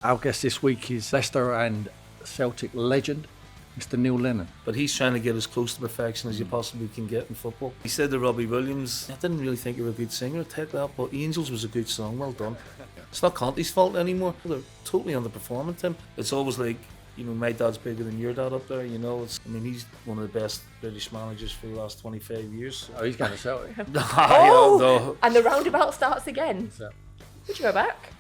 Our guest this week is Leicester and Celtic legend, Mr. Neil Lennon. But he's trying to get as close to perfection as you possibly can get in football. He said to Robbie Williams, I didn't really think you were a good singer, take that, but Angels was a good song, well done. It's not Conte's fault anymore. They're totally underperforming, Tim. It's always like, my dad's bigger than your dad up there, he's one of the best British managers for the last 25 years. Oh, he's going to Celtic. Oh, and the roundabout starts again. So. Would you go back?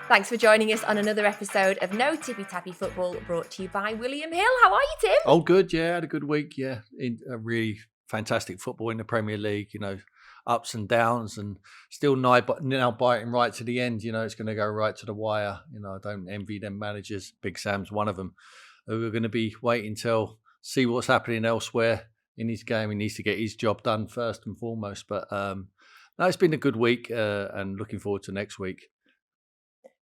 Thanks for joining us on another episode of No Tippy Tappy Football, brought to you by William Hill. How are you, Tim? Oh, good, yeah, had a good week, yeah. A really fantastic football in the Premier League, ups and downs, and still now biting right to the end. It's going to go right to the wire. I don't envy them managers. Big Sam's one of them. We're going to be waiting till see what's happening elsewhere in his game. He needs to get his job done first and foremost. But no, it's been a good week, and looking forward to next week.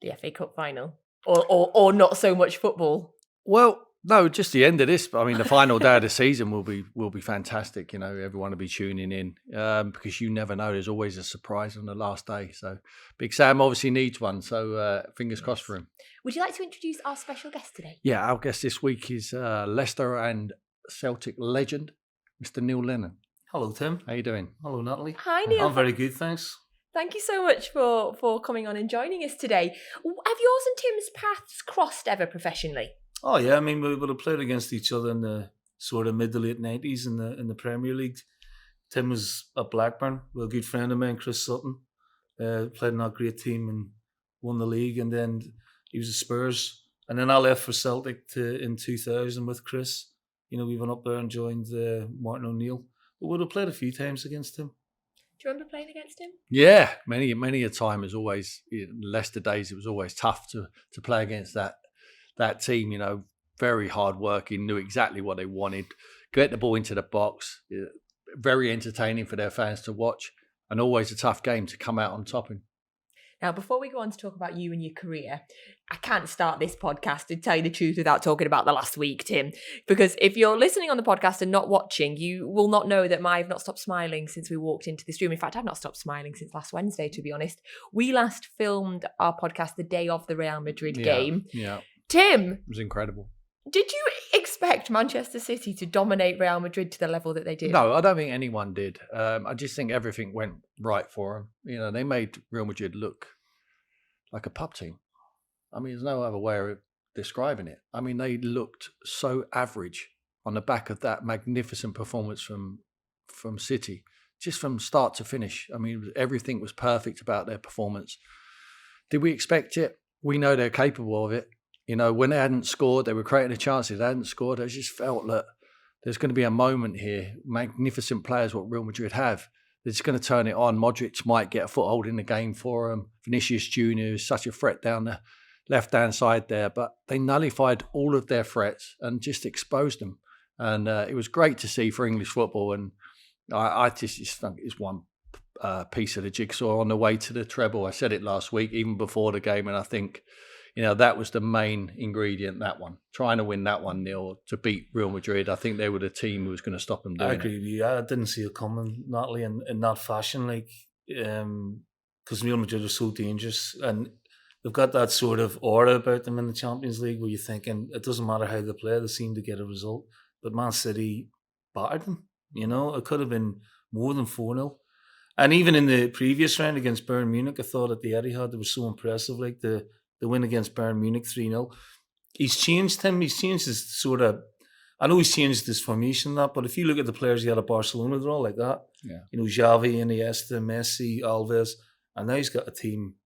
The FA Cup final, or not so much football. Well, no, just the end of this. The final day of the season will be fantastic. Everyone will be tuning in because you never know. There's always a surprise on the last day. So Big Sam obviously needs one. So fingers crossed for him. Would you like to introduce our special guest today? Yeah, our guest this week is Leicester and Celtic legend, Mr. Neil Lennon. Hello, Tim. How you doing? Hello, Natalie. Hi, Neil. I'm very good, thanks. Thank you so much for coming on and joining us today. Have yours and Tim's paths crossed ever professionally? Oh yeah, we would have played against each other in the sort of mid to late 90s in the Premier League. Tim was at Blackburn with a good friend of mine, Chris Sutton. Played in that great team and won the league, and then he was at Spurs. And then I left for Celtic in 2000 with Chris. We went up there and joined Martin O'Neill. But we would have played a few times against him. Do you remember playing against him? Yeah, many a time. As always, in Leicester days, it was always tough to play against that team. Very hard working, knew exactly what they wanted, get the ball into the box. Very entertaining for their fans to watch, and always a tough game to come out on top in. Now, before we go on to talk about you and your career, I can't start this podcast, to tell you the truth, without talking about the last week, Tim. Because if you're listening on the podcast and not watching, you will not know that I've not stopped smiling since we walked into this room. In fact, I've not stopped smiling since last Wednesday, to be honest. We last filmed our podcast the day of the Real Madrid game. Yeah. Tim. It was incredible. Did you expect Manchester City to dominate Real Madrid to the level that they did? No, I don't think anyone did. I just think everything went right for them. They made Real Madrid look like a pub team. There's no other way of describing it. They looked so average on the back of that magnificent performance from City, just from start to finish. Everything was perfect about their performance. Did we expect it? We know they're capable of it. When they hadn't scored, they were creating the chances. They hadn't scored. I just felt that there's going to be a moment here. Magnificent players, what Real Madrid have. They're just going to turn it on. Modric might get a foothold in the game for them. Vinicius Jr. is such a threat down the left-hand side there. But they nullified all of their threats and just exposed them. And it was great to see for English football. And I just think it's one piece of the jigsaw on the way to the treble. I said it last week, even before the game. And I think that was the main ingredient, that one. Trying to win that 1-0 to beat Real Madrid. I think they were the team who was going to stop them doing it. I agree with you. I didn't see it coming, Natalie, in that fashion, because Real Madrid are so dangerous. And they've got that sort of aura about them in the Champions League where you're thinking it doesn't matter how they play, they seem to get a result. But Man City battered them. It could have been more than 4-0. And even in the previous round against Bayern Munich, I thought at the Etihad they were so impressive, like the win against Bayern Munich 3-0. He's changed him. He's changed his sort of... I know he's changed his formation, but if you look at the players he had at Barcelona, they're all like that. Yeah. Xavi, Iniesta, Messi, Alves. And now he's got a team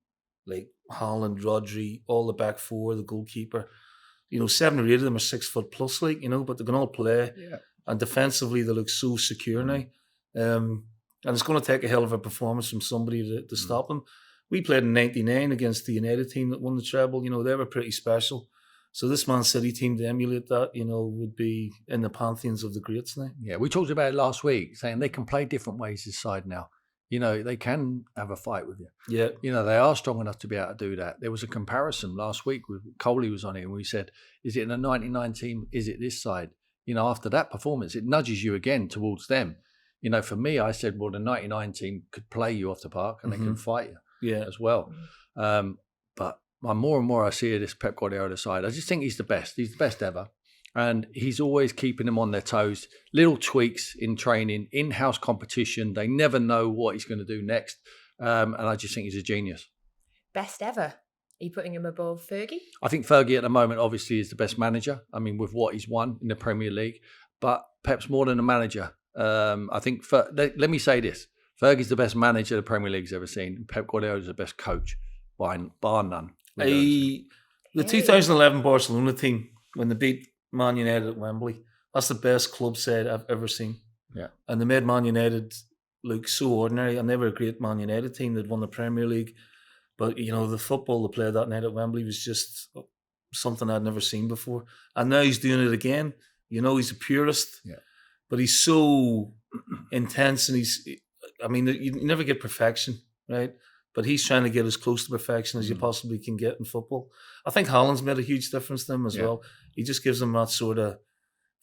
like Haaland, Rodri, all the back four, the goalkeeper. 7 or 8 of them are 6 foot plus, but they can all play. Yeah. And defensively, they look so secure now. And it's going to take a hell of a performance from somebody to stop them. We played in 99 against the United team that won the treble. They were pretty special. So this Man City team, to emulate that, would be in the pantheons of the greats now. Yeah, we talked about it last week, saying they can play different ways this side now. They can have a fight with you. Yeah. They are strong enough to be able to do that. There was a comparison last week with Coley was on it, and we said, is it in a 99 team? Is it this side? After that performance, it nudges you again towards them. For me, I said, well, the 99 team could play you off the park and they can fight you. as well. But more and more I see this Pep Guardiola side, I just think he's the best. He's the best ever. And he's always keeping them on their toes. Little tweaks in training, in-house competition. They never know what he's going to do next. And I just think he's a genius. Best ever. Are you putting him above Fergie? I think Fergie at the moment obviously is the best manager. I mean, with what he's won in the Premier League. But Pep's more than a manager. I think, let me say this. Fergie's the best manager the Premier League's ever seen. And Pep Guardiola's the best coach, bar none. The 2011 Barcelona team, when they beat Man United at Wembley, that's the best club side I've ever seen. Yeah. And they made Man United look so ordinary. And they were a great Man United team. They'd won the Premier League. But, the football they played that night at Wembley was just something I'd never seen before. And now he's doing it again. He's a purist. Yeah. But he's so intense, and you never get perfection, right? But he's trying to get as close to perfection as you possibly can get in football. I think Haaland's made a huge difference to him as well. He just gives them that sort of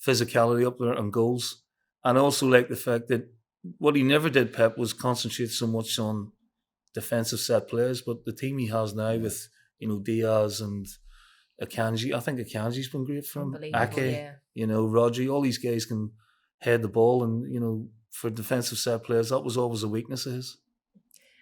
physicality up there and goals. And I also like the fact that what he never did, Pep, was concentrate so much on defensive set plays. But the team he has now with, Diaz and Akanji, I think Akanji's been great for him. Ake, Rodri, all these guys can head the ball, and for defensive set players, that was always a weakness of his.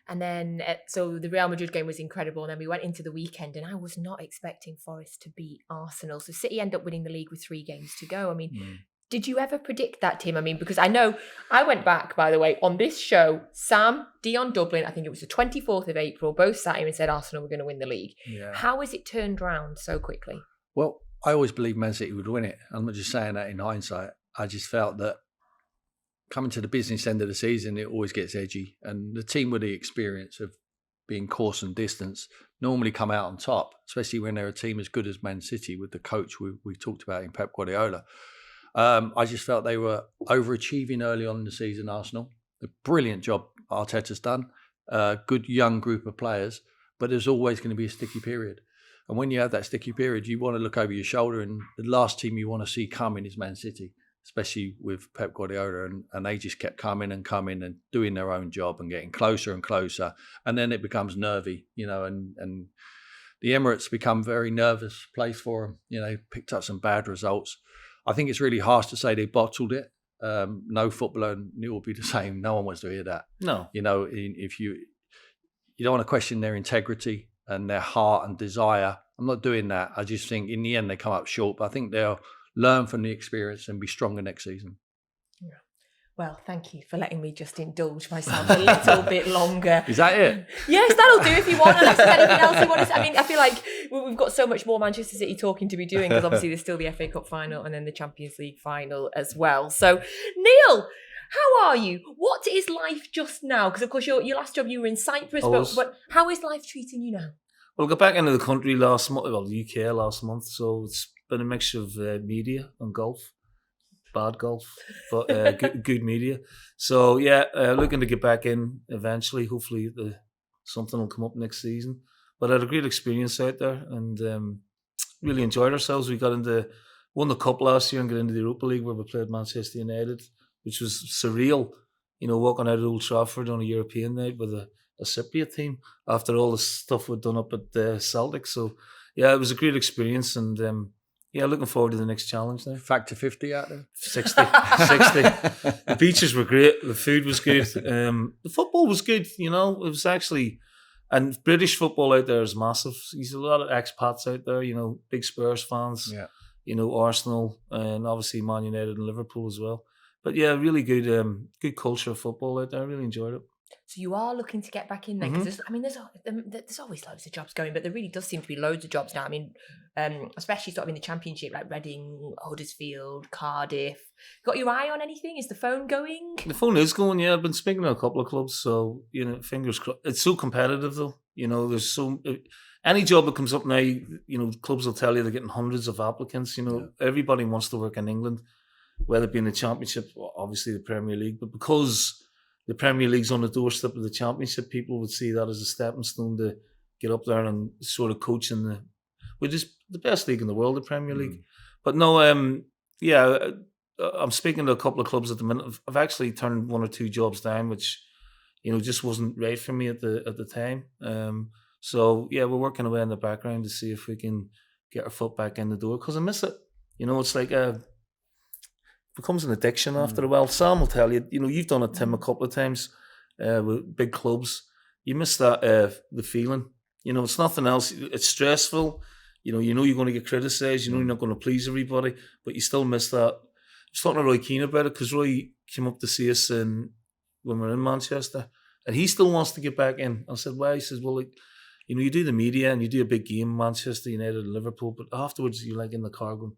And then, so the Real Madrid game was incredible, and then we went into the weekend, and I was not expecting Forest to beat Arsenal. So City end up winning the league with 3 games to go. I mean, did you ever predict that, Tim? I mean, because I know I went back, by the way, on this show, Sam, Dion Dublin, I think it was the 24th of April, both sat here and said Arsenal were going to win the league. Yeah. How has it turned round so quickly? Well, I always believed Man City would win it. I'm not just saying that in hindsight. I just felt that coming to the business end of the season, it always gets edgy. And the team with the experience of being course and distance normally come out on top, especially when they're a team as good as Man City with the coach we talked about in Pep Guardiola. I just felt they were overachieving early on in the season, Arsenal. A brilliant job Arteta's done. Good young group of players, but there's always going to be a sticky period. And when you have that sticky period, you want to look over your shoulder, and the last team you want to see coming is Man City, especially with Pep Guardiola, and they just kept coming and doing their own job and getting closer and closer. And then it becomes nervy, and the Emirates become a very nervous place for them. Picked up some bad results. I think it's really harsh to say they bottled it. No footballer will be the same. No one wants to hear that. No. If you don't want to question their integrity and their heart and desire. I'm not doing that. I just think in the end they come up short, but I think they'll learn from the experience and be stronger next season. Yeah. Well, thank you for letting me just indulge myself a little bit longer. Is that it? Yes, that'll do if you want. Unless there's anything else you want to say. I mean, I feel like we've got so much more Manchester City talking to be doing, because obviously there's still the FA Cup final and then the Champions League final as well. So, Neil, how are you? What is life just now? Because, of course, your last job, you were in Cyprus, but how is life treating you now? Well, I got back into the country last month, the UK last month, so it's been a mixture of media and golf. Bad golf, but good media. So, looking to get back in eventually. Hopefully something will come up next season. But I had a great experience out there, and really enjoyed ourselves. We won the Cup last year and got into the Europa League, where we played Manchester United, which was surreal, walking out at Old Trafford on a European night with a Cypriot team after all the stuff we'd done up at Celtic. So, it was a great experience, and looking forward to the next challenge now. Factor 50 out there? 60. The beaches were great. The food was good. The football was good, It was actually... And British football out there is massive. There's a lot of expats out there, big Spurs fans, Arsenal, and obviously Man United and Liverpool as well. But really good culture of football out there. I really enjoyed it. So you are looking to get back in there, because there's always loads of jobs going, but there really does seem to be loads of jobs now. I mean, especially sort of in the Championship, like Reading, Huddersfield, Cardiff. Got your eye on anything? Is the phone going? The phone is going. Yeah, I've been speaking to a couple of clubs, so fingers crossed. It's so competitive though. There's any job that comes up now. Clubs will tell you they're getting hundreds of applicants. Everybody wants to work in England, whether it be in the Championship, obviously the Premier League, but because the Premier League's on the doorstep of the Championship, people would see that as a stepping stone to get up there and sort of coach which is the best league in the world, the Premier League. But no, I'm speaking to a couple of clubs at the minute. I've actually turned 1 or 2 jobs down, which, just wasn't right for me at the time. So yeah, we're working away in the background to see if we can get our foot back in the door, because I miss it. It's like it becomes an addiction after a while. Sam will tell you, you've done it, Tim, a couple of times with big clubs. You miss that the feeling. It's nothing else. It's stressful. You're going to get criticised. You're not going to please everybody, but you still miss that. I was talking to Roy Keane about it, because Roy came up to see us when we were in Manchester, and he still wants to get back in. I said, why? He says, well, like, you do the media and you do a big game, Manchester United and Liverpool, but afterwards you're like in the car going,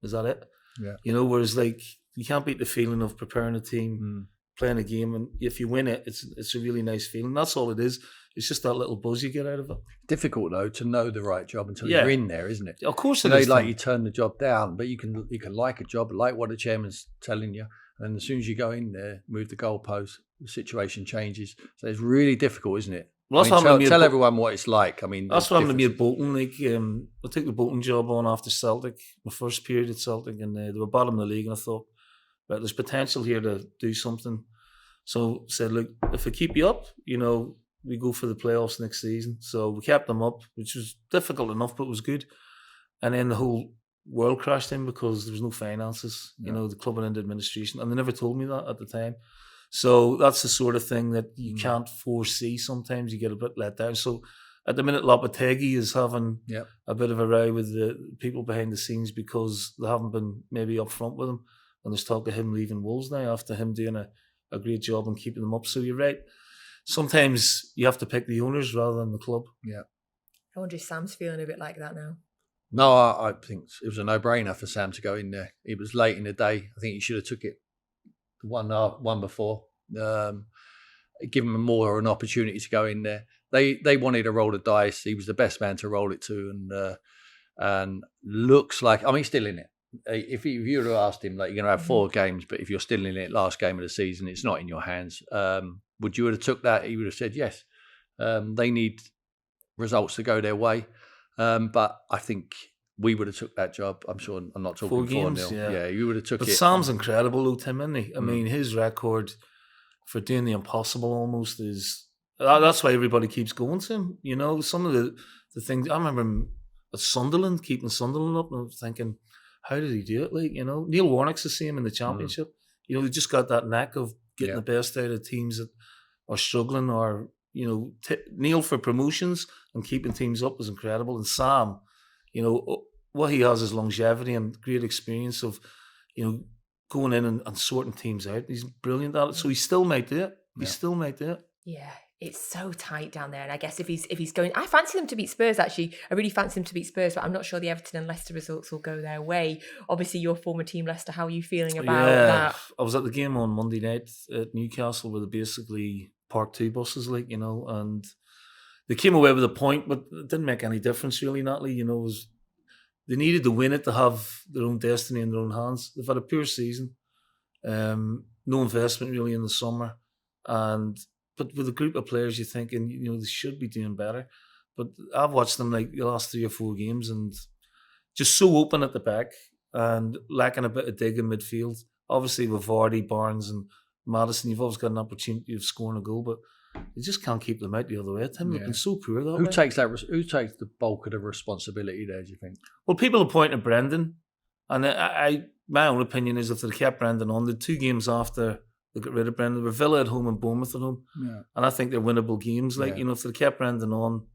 is that it? Yeah. Whereas like you can't beat the feeling of preparing a team, playing a game, and if you win it, it's a really nice feeling. That's all it is. It's just that little buzz you get out of it. Difficult though to know the right job until you're in there, isn't it? Of course it is. Like you turn the job down, but you can like a job, like what the chairman's telling you, and as soon as you go in there, move the goalpost, the situation changes. So it's really difficult, isn't it? Well, tell everyone what it's like. I mean, that's what happened to me at Bolton. Like, I took the Bolton job on after Celtic, my first period at Celtic, and they were bottom of the league, and I thought, right, there's potential here to do something. So I said, look, if I keep you up, we go for the playoffs next season. So we kept them up, which was difficult enough, but it was good. And then the whole world crashed in because there was no finances, the club and administration, and they never told me that at the time. So that's the sort of thing that you can't foresee. Sometimes you get a bit let down. So at the minute, Lopetegui is having a bit of a row with the people behind the scenes because they haven't been maybe upfront with him. And there's talk of him leaving Wolves now after him doing a great job and keeping them up. So you're right. Sometimes you have to pick the owners rather than the club. Yeah. I wonder if Sam's feeling a bit like that now. No, I think it was a no-brainer for Sam to go in there. It was late in the day. I think he should have took it one before. Give him more an opportunity to go in there. They wanted to roll the dice. He was the best man to roll it to, and looks like, I mean, he's still in it. If you would have asked him, like, you're going to have 4 games, but if you're still in it, last game of the season, it's not in your hands. Would you have took that? He would have said yes. They need results to go their way. But I think we would have took that job. I'm sure I'm not talking 4-0. Yeah, you would have took it. But Sam's incredible though, Tim, isn't he? I mean, his record for doing the impossible almost is... That's why everybody keeps going to him. Some of the things... I remember him at Sunderland, keeping Sunderland up, and I was thinking, how did he do it? Like, Neil Warnock's the same in the Championship. They just got that knack of getting the best out of teams that are struggling, or, Neil for promotions and keeping teams up was incredible. And Sam, what he has is longevity and great experience of, going in and sorting teams out. He's brilliant at it. So he still might do it. He still might do it. Yeah, it's so tight down there. And I guess if he's going, I fancy them to beat Spurs, actually. I really fancy them to beat Spurs, but I'm not sure the Everton and Leicester results will go their way. Obviously, your former team, Leicester, how are you feeling about that? I was at the game on Monday night at Newcastle where they basically parked 2 buses, and they came away with a point, but it didn't make any difference really, Natalie. They needed to win it to have their own destiny in their own hands. They've had a poor season, no investment really in the summer, but with a group of players, you're thinking, they should be doing better. But I've watched them like the last 3 or 4 games and just so open at the back and lacking a bit of dig in midfield. Obviously with Vardy, Barnes and Maddison, you've always got an opportunity of scoring a goal, but you just can't keep them out the other way. Tim, they've been so poor that Who way. takes the bulk of the responsibility there, do you think? Well, people are pointing at Brendan, and my own opinion is if they kept Brendan on, the 2 games after they got rid of Brendan were Villa at home and Bournemouth at home, and I think they're winnable games. If they kept Brendan on,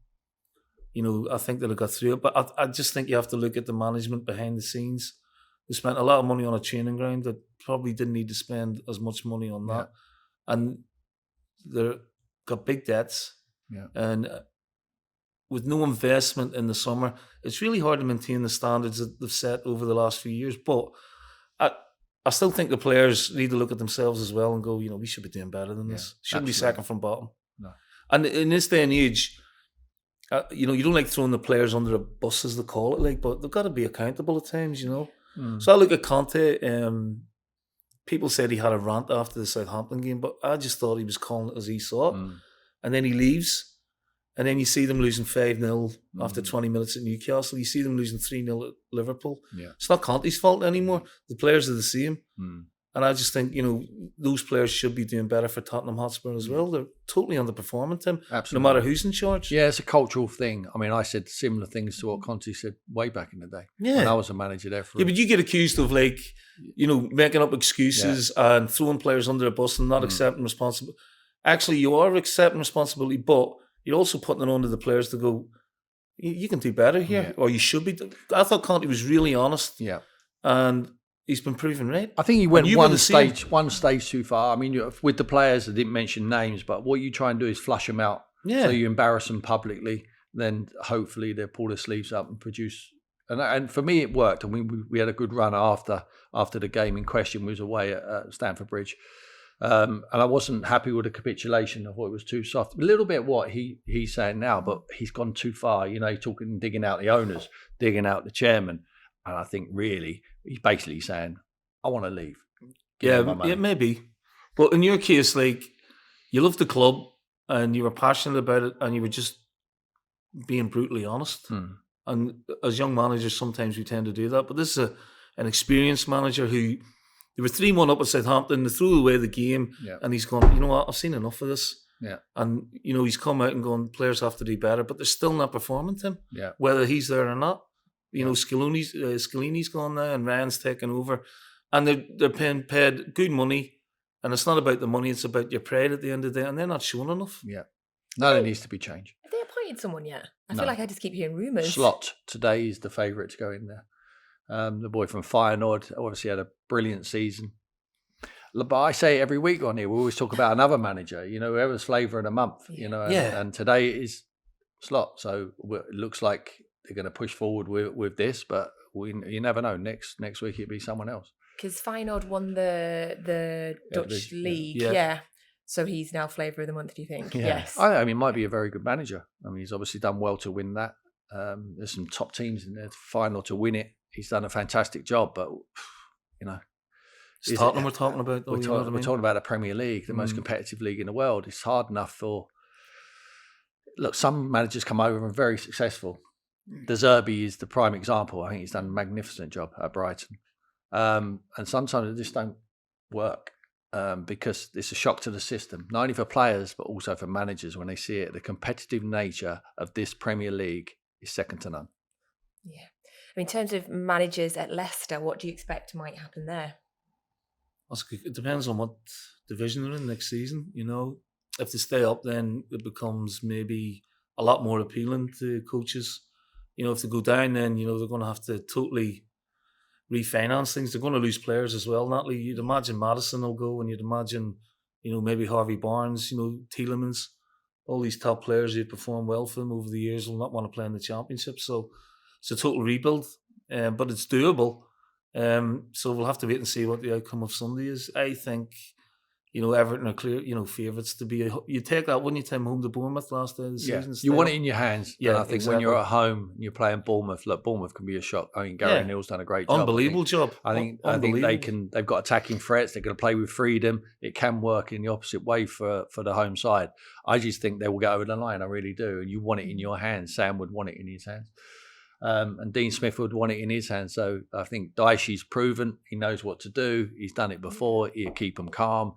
I think they'd have got through it. But I just think you have to look at the management behind the scenes. They spent a lot of money on a training ground that probably didn't need to spend as much money on that, and they've got big debts, and with no investment in the summer, it's really hard to maintain the standards that they've set over the last few years. But I still think the players need to look at themselves as well and go, we should be doing better than this. Shouldn't be second from bottom. No. And in this day and age, you don't like throwing the players under a bus, as they call it, but they've got to be accountable at times, So I look at Conte. People said he had a rant after the Southampton game, but I just thought he was calling it as he saw it. And then he leaves. And then you see them losing 5-0 after 20 minutes at Newcastle. You see them losing 3-0 at Liverpool. Yeah. It's not Conte's fault anymore. The players are the same. And I just think, those players should be doing better for Tottenham Hotspur as well. They're totally underperforming, Tim. Absolutely. No matter who's in charge. Yeah, it's a cultural thing. I mean, I said similar things to what Conte said way back in the day. Yeah. When I was a manager there for but you get accused of making up excuses and throwing players under the bus and not accepting responsibility. Actually, you are accepting responsibility, but you're also putting it onto the players to go, you can do better here, or you should be. I thought Conte was really honest. Yeah. And he's been proven right. I think he went one stage too far. I mean, with the players, I didn't mention names, but what you try and do is flush them out. Yeah. So you embarrass them publicly, then hopefully they'll pull their sleeves up and produce. And for me, it worked. I mean, we had a good run after the game in question. We was away at Stamford Bridge. And I wasn't happy with the capitulation. I thought it was too soft. A little bit what he's saying now, but he's gone too far. He's talking, digging out the owners, digging out the chairman. And I think really, he's basically saying, I want to leave. Yeah, maybe. But in your case, you loved the club and you were passionate about it and you were just being brutally honest. And as young managers, sometimes we tend to do that. But this is an experienced manager who, they were 3-1 up at Southampton, they threw away the game, and he's gone, you know what, I've seen enough of this. Yeah. And, he's come out and gone, players have to do better, but they're still not performing, Tim. Yeah. Whether he's there or not. Scalini's gone now and Ryan's taken over. And they're paying paid good money. And it's not about the money, it's about your pride at the end of the day. And they're not showing enough. Yeah. No, there needs to be change. Have they appointed someone yet? I feel like I just keep hearing rumours. Slot today is the favourite to go in there. The boy from Feyenoord obviously had a brilliant season. But I say every week on here, we always talk about another manager, whoever's flavour of the month, and today is Slot. So it looks like they're going to push forward with this, but you never know. Next week it'll be someone else. Because Feyenoord won the Dutch league, so he's now flavour of the month. Do you think? Yeah. Yes. I mean, might be a very good manager. I mean, he's obviously done well to win that. There's some top teams in the final to win it. He's done a fantastic job, but it's Tottenham we're talking about. Though, we're talking about the Premier League, the most competitive league in the world. It's hard enough for. Look, some managers come over and are very successful. De Zerbi is the prime example. I think he's done a magnificent job at Brighton. And sometimes it just don't work because it's a shock to the system, not only for players, but also for managers when they see it. The competitive nature of this Premier League is second to none. Yeah. I mean, in terms of managers at Leicester, what do you expect might happen there? It depends on what division they're in next season. If they stay up, then it becomes maybe a lot more appealing to coaches. If they go down, then, they're going to have to totally refinance things. They're going to lose players as well, Natalie. You'd imagine Maddison will go, and you'd imagine, maybe Harvey Barnes, Tielemans, all these top players who performed well for them over the years will not want to play in the Championship. So it's a total rebuild, but it's doable. So we'll have to wait and see what the outcome of Sunday is. I think, Everton are clear, favourites to be. You take that, wouldn't you, Tim, home to Bournemouth last day of the season? You want it in your hands. Yeah, and I think exactly. when you're at home and you're playing Bournemouth, look, Bournemouth can be a shock. I mean, Gary Neal's done a great job. Unbelievable job. I think they've got attacking threats. They're going to play with freedom. It can work in the opposite way for the home side. I just think they will get over the line. I really do. And you want it in your hands. Sam would want it in his hands. And Dean Smith would want it in his hands. So I think Daishi's proven he knows what to do. He's done it before. He'll keep them calm.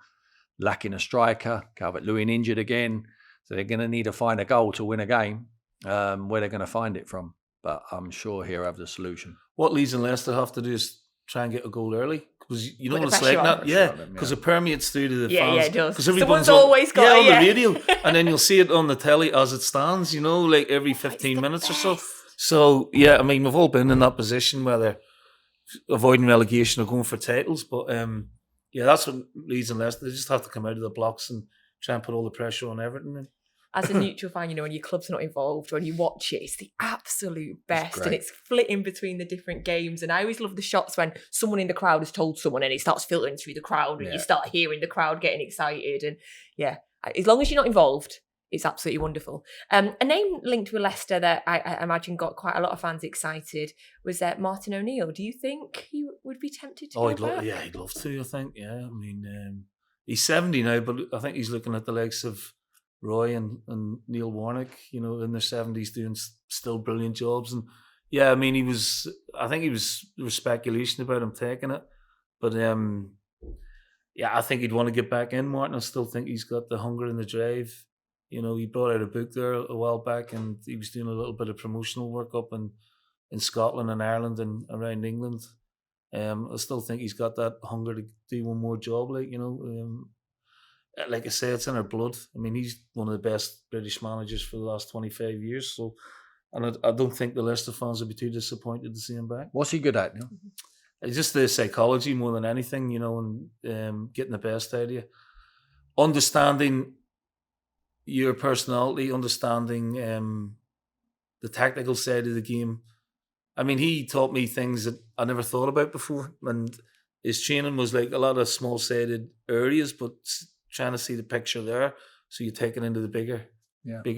Lacking a striker, Calvert-Lewin injured again, so they're going to need to find a goal to win a game. Where they're going to find it from, but I'm sure he'll have the solution. What Leeds and Leicester have to do is try and get a goal early, because you know what it's pressure like on. that, because it permeates through to the fans. Yeah, it does. Because everyone's always got on the radio, and then you'll see it on the telly as it stands. Like every 15 minutes or so. So I mean, we've all been in that position where they're avoiding relegation or going for titles, but. That's what Leeds and Leicester. They just have to come out of the blocks and try and put all the pressure on Everton. As a neutral fan, when your club's not involved, when you watch it, it's the absolute best. And it's flitting between the different games. And I always love the shots when someone in the crowd has told someone and it starts filtering through the crowd and you start hearing the crowd getting excited. And as long as you're not involved, it's absolutely wonderful. A name linked with Leicester that I imagine got quite a lot of fans excited was Martin O'Neill. Do you think he would be tempted to go back? He'd love to, I think. Yeah, I mean, he's 70 now, but I think he's looking at the likes of Roy and Neil Warnock, in their 70s doing still brilliant jobs. And I mean, there was speculation about him taking it, but yeah, I think he'd want to get back in, Martin. I still think he's got the hunger and the drive. You know, he brought out a book there a while back, and he was doing a little bit of promotional work up in Scotland and Ireland and around England. I still think he's got that hunger to do one more job, like, you know. Like I say, it's in our blood. I mean, he's one of the best British managers for the last 25 years. So, and I don't think the Leicester fans would be too disappointed to see him back. What's he good at, Neil? It's just the psychology more than anything, you know, and getting the best out of you. Understanding your personality, understanding the tactical side of the game. I mean, he taught me things that I never thought about before. And his training was like a lot of small-sided areas, but trying to see the picture there. So you take it into the bigger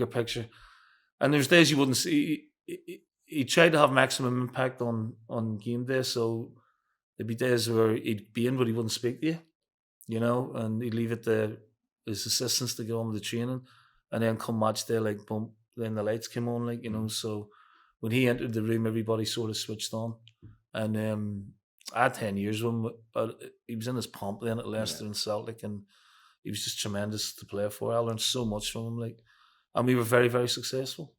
picture. And there's days you wouldn't see. He tried to have maximum impact on game day. So there'd be days where he'd be in, but he wouldn't speak to you, you know, and he'd leave it to his assistants to get on with the training. And then come match day, like, boom, then the lights came on, like, you know. So when he entered the room, everybody sort of switched on. And I had 10 years with him. He was in his pomp then at Leicester and Celtic, and he was just tremendous to play for. I learned so much from him, like, and we were very, very successful.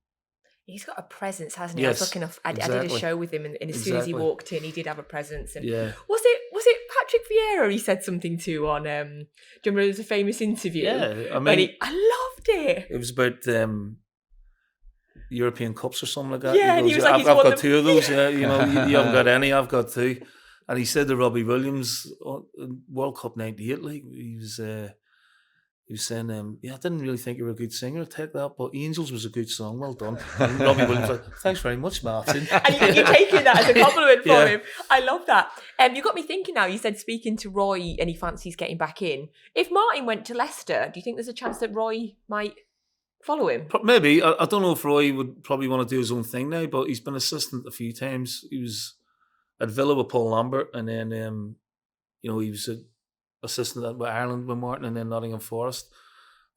He's got a presence, hasn't he? Yes, I was looking I did a show with him, and as soon as he walked in, he did have a presence. And was it Patrick Vieira he said something to on? Do you remember there was a famous interview? Yeah, I mean, I loved it. It was about European Cups or something like that. Yeah, he was like, I've got two of those. Yeah, you know, you haven't got any. I've got two. And he said to Robbie Williams, World Cup '98, like, he was saying, I didn't really think you were a good singer, take that, but Angels was a good song, well done. And Robbie Williams was like, thanks very much, Martin. And you're taking that as a compliment for him. I love that. You got me thinking now, you said speaking to Roy and he fancies getting back in. If Martin went to Leicester, do you think there's a chance that Roy might follow him? Maybe. I don't know if Roy would probably want to do his own thing now, but he's been assistant a few times. He was at Villa with Paul Lambert, and then, he was a assistant with Ireland with Martin, and then Nottingham Forest.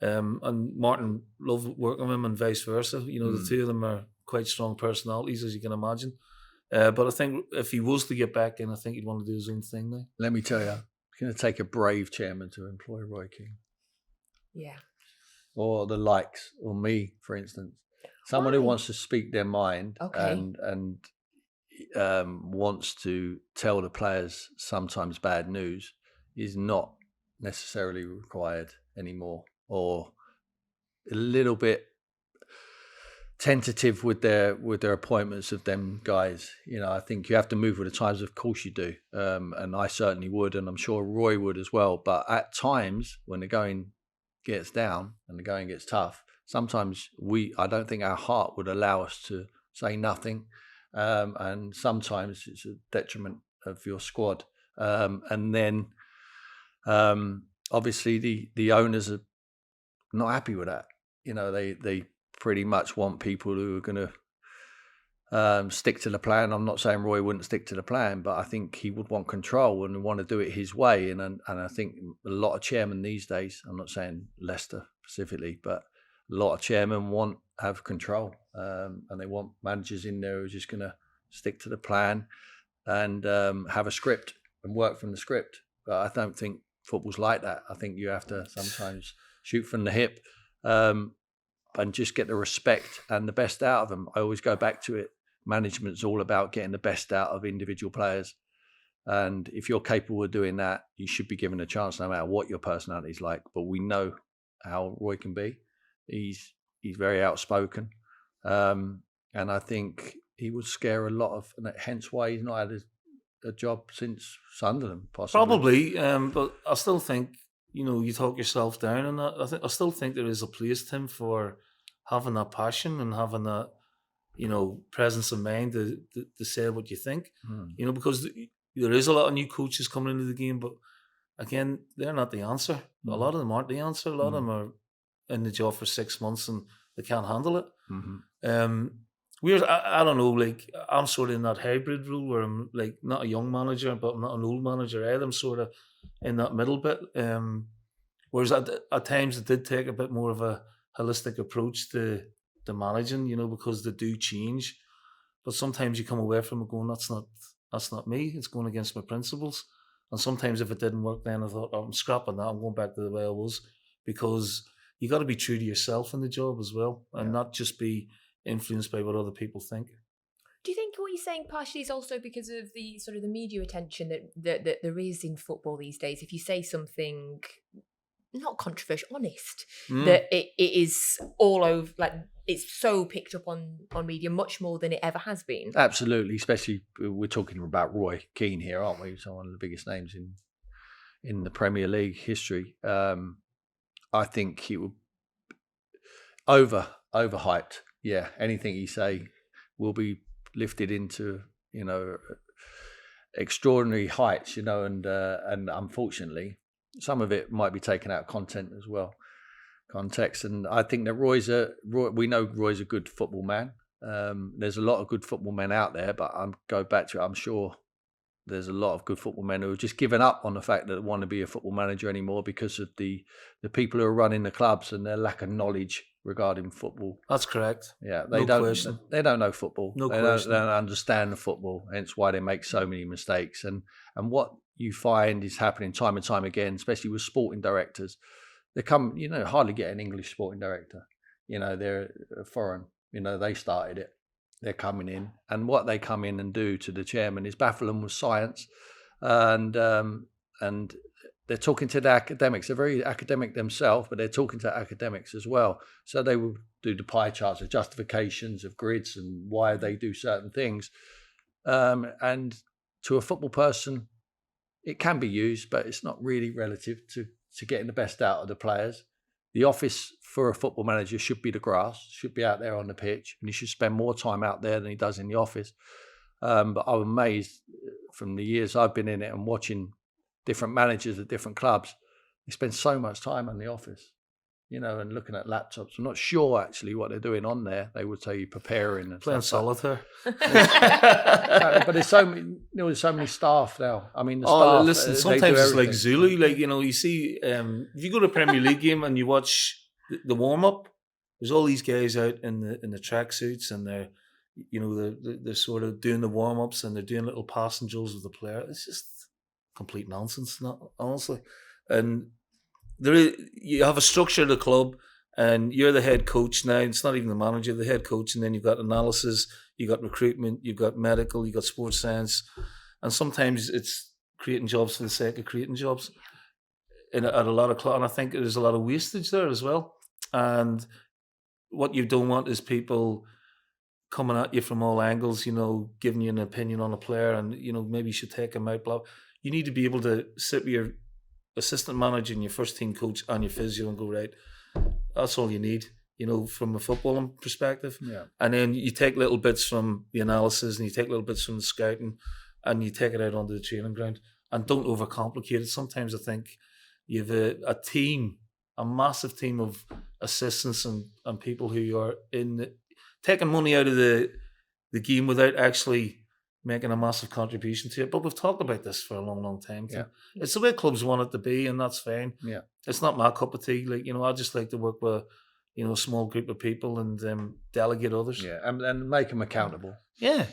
And Martin loved working with him, and vice versa. You know, the two of them are quite strong personalities, as you can imagine. But I think if he was to get back in, I think he'd want to do his own thing now. Let me tell you, it's going to take a brave chairman to employ Roy Keane. Yeah. Or the likes, or me, for instance. Someone who wants to speak their mind and wants to tell the players sometimes bad news is not necessarily required anymore, or a little bit tentative with their appointments of them guys. You know, I think you have to move with the times. Of course you do, and I certainly would, and I'm sure Roy would as well. But at times when the going gets down and the going gets tough, sometimes I don't think our heart would allow us to say nothing, and sometimes it's a detriment of your squad, and then obviously the owners are not happy with that. You know, they pretty much want people who are going to stick to the plan. I'm not saying Roy wouldn't stick to the plan, but I think he would want control and want to do it his way. And I think a lot of chairmen these days, I'm not saying Leicester specifically, but a lot of chairmen have control, and they want managers in there who are just going to stick to the plan and have a script and work from the script. But I don't think football's like that. I think you have to sometimes shoot from the hip, and just get the respect and the best out of them. I always go back to it. Management's all about getting the best out of individual players. And if you're capable of doing that, you should be given a chance no matter what your personality is like. But we know how Roy can be. He's very outspoken. And I think he would scare a lot of, and hence why he's not had a job since Sunderland, possibly. Probably, but I still think, you talk yourself down, and I still think there is a place, Tim, for having that passion and having that, presence of mind to say what you think. Because there is a lot of new coaches coming into the game, but again, they're not the answer. A lot of them aren't the answer. A lot of them are in the job for 6 months and they can't handle it. I don't know, like, I'm sort of in that hybrid rule where I'm like not a young manager, but I'm not an old manager either. I'm sort of in that middle bit. Whereas at times it did take a bit more of a holistic approach to managing, because they do change. But sometimes you come away from it going, that's not me. It's going against my principles. And sometimes if it didn't work, then I thought, I'm scrapping that. I'm going back to the way I was, because you got to be true to yourself in the job as well, and not just be influenced by what other people think. Do you think what you're saying partially is also because of the sort of the media attention that there is in football these days? If you say something not controversial, honest, that it is all over, like it's so picked up on media much more than it ever has been. Absolutely, especially we're talking about Roy Keane here, aren't we? So one of the biggest names in the Premier League history. I think he would overhyped. Yeah, anything he say will be lifted into extraordinary heights. And unfortunately, some of it might be taken out of context as well. And I think that we know Roy's a good football man. There's a lot of good football men out there, but go back to it. I'm sure there's a lot of good football men who have just given up on the fact that they want to be a football manager anymore because of the people who are running the clubs and their lack of knowledge regarding football. That's correct. Yeah, they don't know football. They don't understand the football, hence why they make so many mistakes. And what you find is happening time and time again, especially with sporting directors. They come, hardly get an English sporting director. They're foreign. They started it. They're coming in, and what they come in and do to the chairman is baffle them with science, and they're talking to the academics. They're very academic themselves, but they're talking to academics as well. So they will do the pie charts of justifications of grids and why they do certain things. And to a football person, it can be used, but it's not really relative to getting the best out of the players. The office for a football manager should be the grass, should be out there on the pitch, and he should spend more time out there than he does in the office. But I'm amazed from the years I've been in it and watching different managers at different clubs, they spend so much time in the office, and looking at laptops. I'm not sure actually what they're doing on there. They would say preparing and playing solitaire. But there's so many staff now. I mean, the staff. Listen, sometimes it's like Zulu. Like you see, if you go to a Premier League game and you watch the warm up, there's all these guys out in the tracksuits and they're they're sort of doing the warm ups and they're doing little passing drills with the player. It's just complete nonsense, honestly. And you have a structure of the club, and you're the head coach now. It's not even the manager, the head coach, and then you've got analysis, you've got recruitment, you've got medical, you've got sports science, and sometimes it's creating jobs for the sake of creating jobs at a lot of clubs. And I think there's a lot of wastage there as well. And what you don't want is people coming at you from all angles, giving you an opinion on a player, and maybe you should take him out. Blah. You need to be able to sit with your assistant manager and your first team coach and your physio and go, right, that's all you need, from a footballing perspective. Yeah. And then you take little bits from the analysis and you take little bits from the scouting and you take it out onto the training ground, and don't overcomplicate it. Sometimes I think you have a team, a massive team of assistants and people who are taking money out of the game without actually making a massive contribution to it. But we've talked about this for a long, long time. Yeah. It's the way clubs want it to be, and that's fine. Yeah. It's not my cup of tea. I just like to work with, a small group of people and delegate others. Yeah, and make them accountable. Yeah.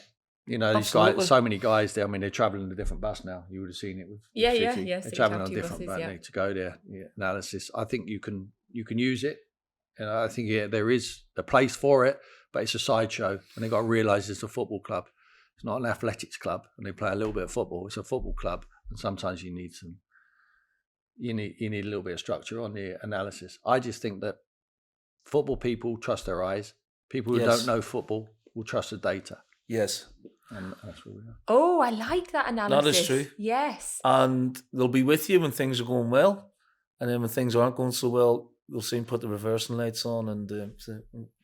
These guys, so many guys there. I mean, they're travelling on a different bus now. You would have seen it with City. They're travelling on a different bus to go there. Yeah. Analysis. I think you can use it. I think there is a place for it, but it's a sideshow, and they've got to realise it's a football club. It's not an athletics club, and they play a little bit of football. It's a football club, and sometimes you need a little bit of structure on the analysis. I just think that football people trust their eyes. People who don't know football will trust the data. Yes. And that's where we are. Oh, I like that analysis. That is true. Yes. And they'll be with you when things are going well, and then when things aren't going so well, they'll soon put the reversing lights on and say,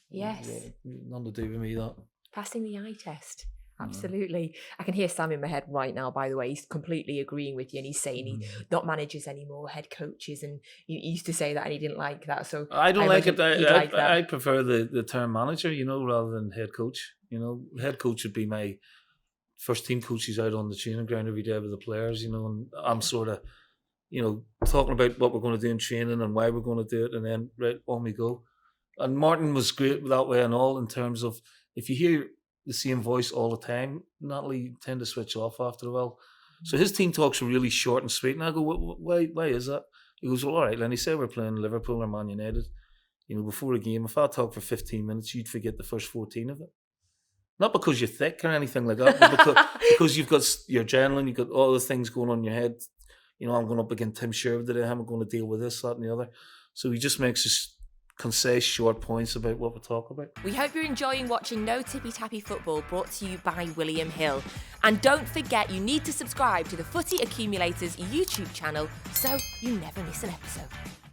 yes, nothing to do with me, that. Passing the eye test. Absolutely. I can hear Sam in my head right now, by the way. He's completely agreeing with you, and he's saying he's not managers anymore, head coaches, and he used to say that and he didn't like that. So I don't like it. I prefer the term manager, rather than head coach. Head coach would be my first team coach. He's out on the training ground every day with the players, and I'm sort of, talking about what we're going to do in training and why we're going to do it, and then right on we go. And Martin was great that way and all, in terms of, if you hear the same voice all the time, Natalie, you tend to switch off after a while. So his team talks are really short and sweet. And I go, why is that? He goes, well, all right, Lenny, say we're playing Liverpool or Man United. Before a game, if I talk for 15 minutes, you'd forget the first 14 of it. Not because you're thick or anything like that, but because you've got your adrenaline, you've got all the things going on in your head. I'm going up against Tim Sherwood today, how am I going to deal with this, that and the other? So he just makes us concise, short points about what we talk about. We hope you're enjoying watching No Tippy Tappy Football, brought to you by William Hill. And don't forget, you need to subscribe to the Footy Accumulators YouTube channel so you never miss an episode.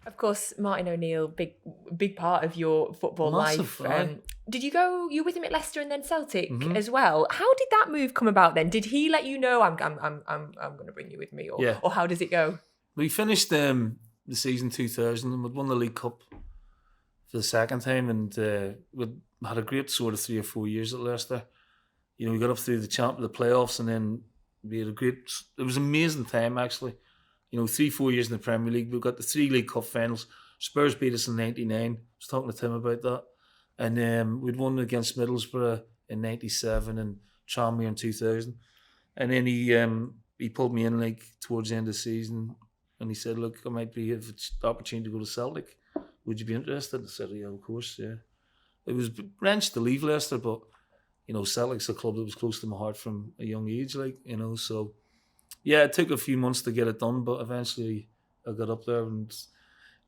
Of course, Martin O'Neill, big part of your football Massive, life. Did you go? You were with him at Leicester and then Celtic as well. How did that move come about then? Did he let you know I'm going to bring you with me, or how does it go? We finished the season 2000 and we'd won the League Cup for the second time, and we had a great sort of 3 or 4 years at Leicester. We got up through the playoffs, and then we had it was an amazing time actually. 3-4 years in the Premier League. We got the 3 League Cup finals. Spurs beat us in '99. I was talking to Tim about that. And we'd won against Middlesbrough in '97 and Tranmere in 2000. And then he pulled me in towards the end of the season, and he said, look, I might be, if it's the opportunity to go to Celtic, would you be interested? I said, yeah, of course, yeah. It was wrenched to leave Leicester, but, Celtic's a club that was close to my heart from a young age, so... Yeah, it took a few months to get it done, but eventually I got up there, and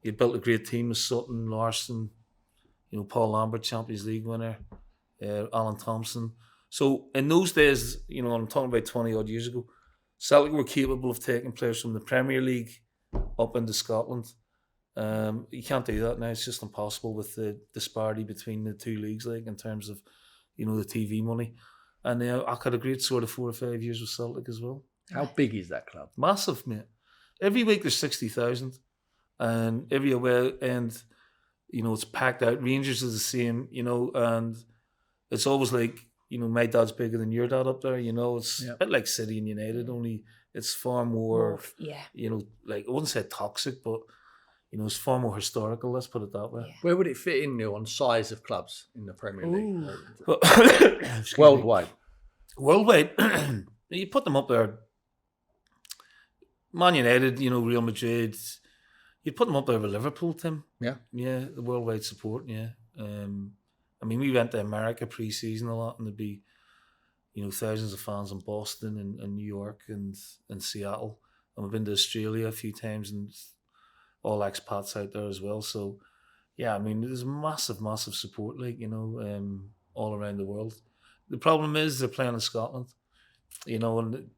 he built a great team with Sutton, Larson, Paul Lambert, Champions League winner, Alan Thompson. So in those days, I'm talking about 20 odd years ago, Celtic were capable of taking players from the Premier League up into Scotland. You can't do that now. It's just impossible with the disparity between the two leagues, in terms of, the TV money. And I had a great sort of 4 or 5 years with Celtic as well. How big is that club? Massive, mate. Every week there's 60,000, and every away end, it's packed out. Rangers is the same, and it's always my dad's bigger than your dad up there. It's a bit like City and United, only it's far more, I wouldn't say toxic, but it's far more historical. Let's put it that way. Yeah. Where would it fit in, Neil, on size of clubs in the Premier League? Worldwide. You put them up there. Man United, Real Madrid, you'd put them up there with Liverpool, Tim. Yeah. Yeah, the worldwide support, yeah. We went to America pre-season a lot, and there'd be, thousands of fans in Boston and New York and Seattle. And we've been to Australia a few times, and all expats out there as well. So, yeah, there's massive, massive support, all around the world. The problem is they're playing in Scotland, and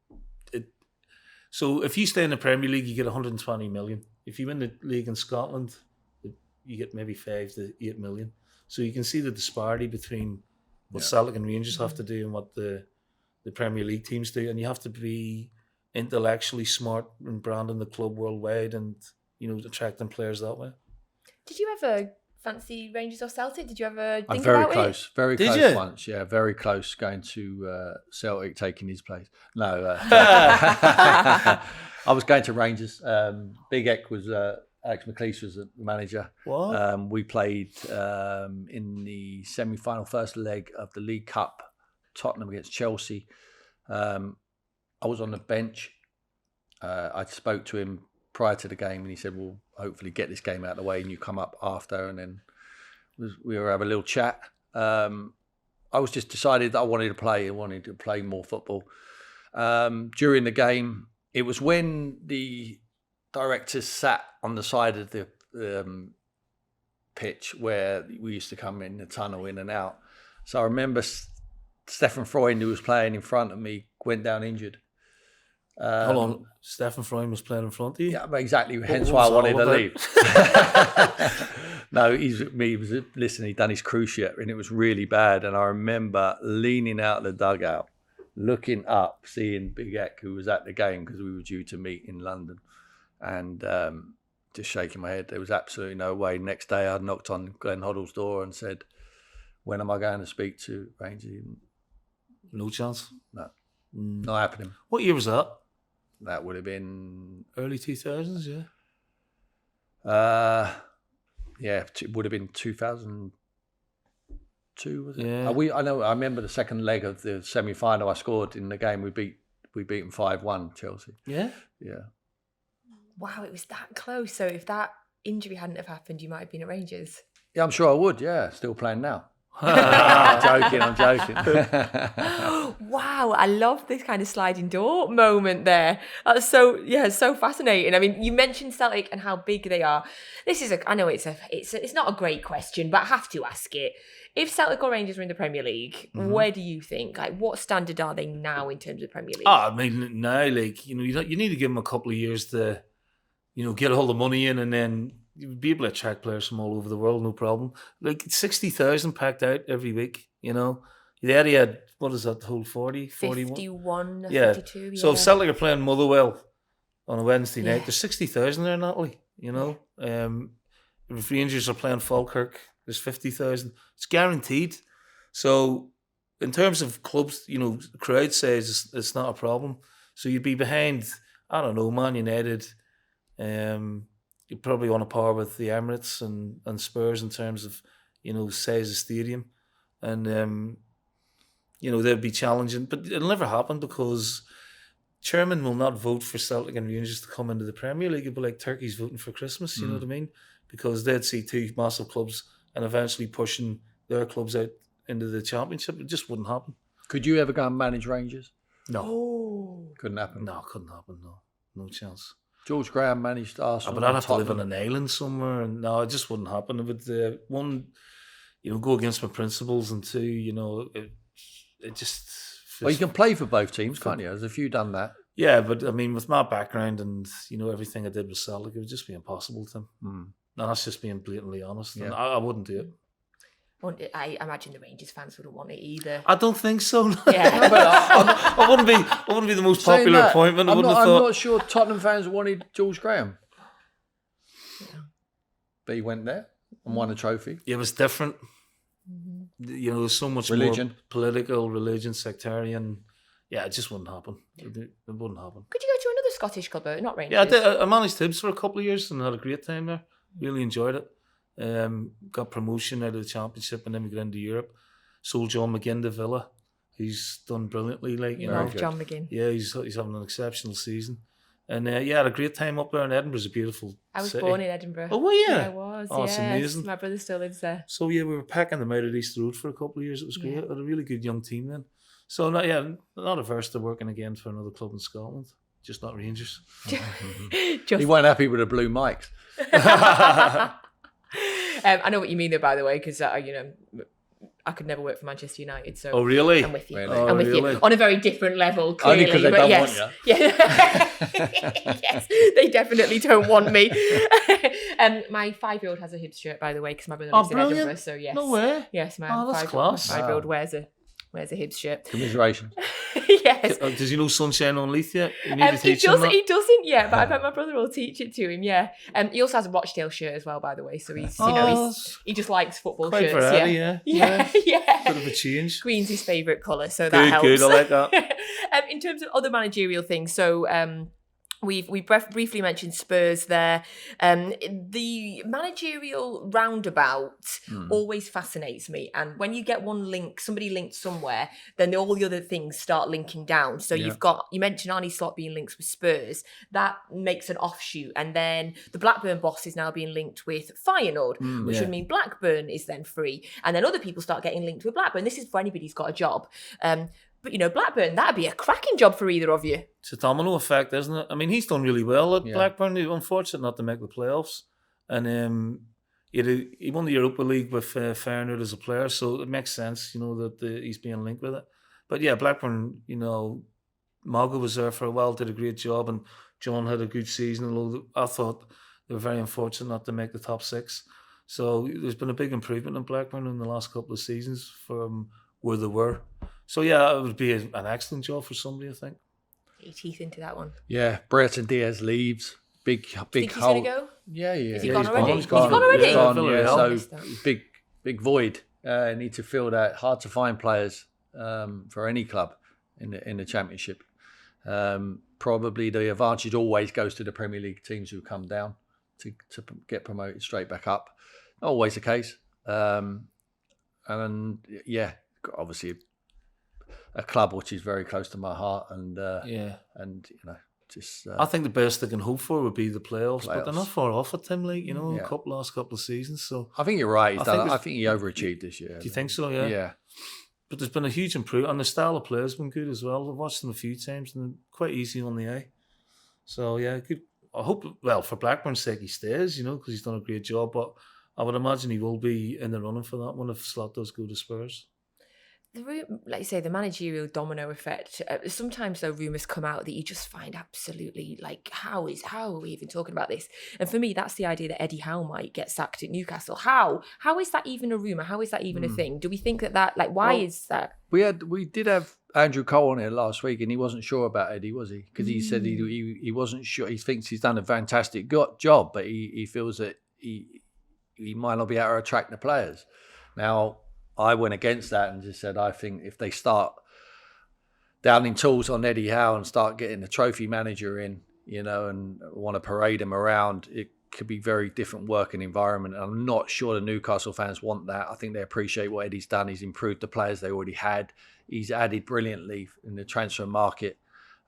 so if you stay in the Premier League, you get 120 million. If you win the league in Scotland, you get maybe 5 to 8 million. So you can see the disparity between what Celtic and Rangers have to do and what the Premier League teams do. And you have to be intellectually smart in branding the club worldwide and, attracting players that way. Did you ever fancy Rangers or Celtic? Did you ever think very about close, it? Very Did close you? once. Yeah, very close going to Celtic taking his place. No, I was going to Rangers. Big Ek was Alex McLeish was the manager. What? We played in the semi-final first leg of the League Cup, Tottenham against Chelsea. I was on the bench. I spoke to him prior to the game, and he said, "We'll hopefully get this game out of the way, and you come up after." And then we were having a little chat. I was just decided that I wanted to play. I wanted to play more football. During the game, it was when the directors sat on the side of the pitch where we used to come in the tunnel in and out. So I remember Stefan Freund, who was playing in front of me, went down injured. Hold on, Stefan Freund was playing in front of you? Yeah, exactly. Hence why I wanted to leave. No, he was listening. He'd done his cruise ship, and it was really bad. And I remember leaning out of the dugout, looking up, seeing Big Ek, who was at the game because we were due to meet in London, and just shaking my head. There was absolutely no way. Next day, I knocked on Glenn Hoddle's door and said, "When am I going to speak to Rangers?" No chance. No, not happening. What year was that? That would have been early 2000s, yeah. It would have been 2002, was it? Yeah. I remember the second leg of the semi-final. I scored in the game. We beat we beat them 5-1, Chelsea. Yeah. Yeah. Wow, it was that close. So if that injury hadn't have happened, you might have been at Rangers. Yeah, I'm sure I would. Yeah, still playing now. I'm joking. Wow, I love this kind of sliding door moment there. That's so fascinating. I mean, you mentioned Celtic and how big they are. This is I know it's not a great question, but I have to ask it. If Celtic or Rangers were in the Premier League, where do you think? Like, what standard are they now in terms of Premier League? I mean, now, like, you need to give them a couple of years to, get all the money in, and then you'd be able to attract players from all over the world, no problem. Like 60,000 packed out every week, They already had, what is that, the whole 40, 41? 51, Yeah. 52, yeah. So if Celtic are playing Motherwell on a Wednesday night, there's 60,000 there, Natalie, If Rangers are playing Falkirk, there's 50,000. It's guaranteed. So in terms of clubs, crowd size, it's not a problem. So you'd be behind, I don't know, Man United. You're probably on a par with the Emirates and Spurs in terms of, size of stadium. And, they'd be challenging. But it'll never happen because chairman will not vote for Celtic and Rangers to come into the Premier League. It'd be like turkeys voting for Christmas, you know what I mean? Because they'd see two massive clubs and eventually pushing their clubs out into the Championship. It just wouldn't happen. Could you ever go and manage Rangers? No. Oh. Couldn't happen. No, couldn't happen, no. No chance. George Graham managed Arsenal. But I'd have to live on an island somewhere, and no, it just wouldn't happen. It would, one, go against my principles, and two, it just... Well, you can play for both teams, can't you? There's a few done that. Yeah, but I mean, with my background and, everything I did with Celtic, it would just be impossible to. No, that's just being blatantly honest. Yeah. And I wouldn't do it. I imagine the Rangers fans wouldn't want it either. I don't think so. Yeah. I wouldn't be the most popular appointment. I'm not sure Tottenham fans wanted George Graham. Yeah. But he went there and won a trophy. It was different. There's so much religion, more political, religion, sectarian. Yeah, it just wouldn't happen. It wouldn't happen. Could you go to another Scottish club, not Rangers? Yeah, I did. I managed Hibs for a couple of years and had a great time there. Really enjoyed it. Got promotion out of the Championship, and then we got into Europe. Sold John McGinn to Villa. He's done brilliantly. Love John McGinn. Yeah, he's having an exceptional season. And I had a great time up there in Edinburgh's a beautiful I was city. born in Edinburgh. Oh, were you? Yeah, I was. Oh, it's amazing. My brother still lives there. So we were packing them out at East Road for a couple of years. It was great. I had a really good young team then. So not averse to working again for another club in Scotland. Just not Rangers. He weren't happy with the blue mics. I know what you mean though, by the way, because I could never work for Manchester United. So oh really? I'm with you. Really? I'm with really? you on a very different level. Clearly, Only because they but don't yes, want you. Yeah. Yes, they definitely don't want me. My 5-year-old has a Hibs shirt, by the way, because my brother lives in Edinburgh. So yes, no way. Yes, my that's class. 5-year-old wears a Hibs shirt. Commiserations. Yes. Does he know Sunshine on Leith yet? You need to He teach him that. He doesn't yet, but I bet my brother will teach it to him. Yeah. He also has a Rochdale shirt as well, by the way. So he's he just likes football quite shirts. variety, Yeah. Bit of a change. Green's his favourite colour, so that helps. Good, I like that. In terms of other managerial things, so we briefly mentioned Spurs there. The managerial roundabout always fascinates me, and when you get somebody linked somewhere, then all the other things start linking down. So you mentioned Arne Slot being linked with Spurs, that makes an offshoot, and then the Blackburn boss is now being linked with Feyenoord, which would mean Blackburn is then free, and then other people start getting linked with Blackburn. This is for anybody who's got a job. But, Blackburn, that'd be a cracking job for either of you. It's a domino effect, isn't it? I mean, he's done really well at Blackburn. He's unfortunate not to make the playoffs. And he won the Europa League with Feyenoord as a player, so it makes sense, that he's being linked with it. But yeah, Blackburn, Maga was there for a while, did a great job, and John had a good season, although I thought they were very unfortunate not to make the top 6. So there's been a big improvement in Blackburn in the last couple of seasons from where they were. So yeah, it would be an excellent job for somebody, I think. Get your teeth into that one. Yeah, Brereton Diaz leaves. Big Think hole. he's going to go? Yeah. Is he Yeah, gone already? He's gone already? He's gone, Yeah, so big void. Need to fill that. Hard to find players for any club in the Championship. Probably the advantage always goes to the Premier League teams who come down to get promoted straight back up. Not always the case. And yeah, obviously a club which is very close to my heart, and just I think the best they can hope for would be the playoffs. But they're not Playoffs. far off at Tim League, last couple of seasons. So I think you're right. I I think he overachieved this year. do you think so? Yeah. Yeah. But there's been a huge improvement, and the style of play has been good as well. I've watched them a few times, and quite easy on the eye. So yeah, good. I hope, well, for Blackburn's sake, he stays, because he's done a great job. But I would imagine he will be in the running for that one if Slot does go to Spurs. Like you say, the managerial domino effect. Sometimes though, rumours come out that you just find absolutely how are we even talking about this? And for me, that's the idea that Eddie Howe might get sacked at Newcastle. How is that even a rumour? How is that even a thing? Do we think that why is that? We did have Andrew Cole on here last week, and he wasn't sure about Eddie, was he? Because he said he wasn't sure. He thinks he's done a fantastic job, but he feels that he might not be able to attract the players. Now, I went against that and just said, I think if they start downing tools on Eddie Howe and start getting the trophy manager in, and want to parade him around, it could be very different working environment. And I'm not sure the Newcastle fans want that. I think they appreciate what Eddie's done. He's improved the players they already had. He's added brilliantly in the transfer market.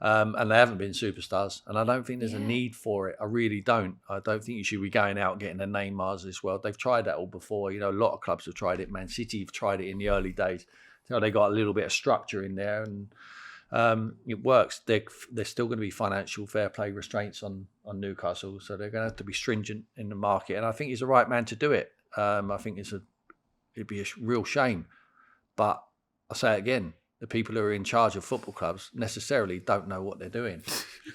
And they haven't been superstars. And I don't think there's a need for it. I really don't. I don't think you should be going out and getting the Neymars of this world. They've tried that all before. A lot of clubs have tried it. Man City have tried it in the early days. They got a little bit of structure in there, and it works. There's still going to be financial fair play restraints on Newcastle, so they're going to have to be stringent in the market. And I think he's the right man to do it. I think it'd be a real shame. But I'll say it again. The people who are in charge of football clubs necessarily don't know what they're doing.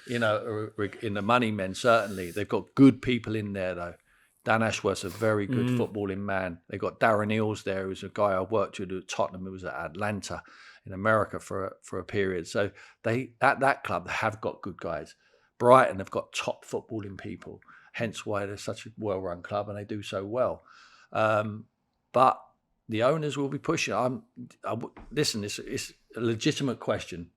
In the money men, certainly. They've got good people in there, though. Dan Ashworth's a very good footballing man. They've got Darren Eales there, who's a guy I worked with at Tottenham, who was at Atlanta in America for a period. So they at that club, they have got good guys. Brighton have got top footballing people, hence why they're such a well-run club and they do so well. But the owners will be pushing. Listen, it's a legitimate question.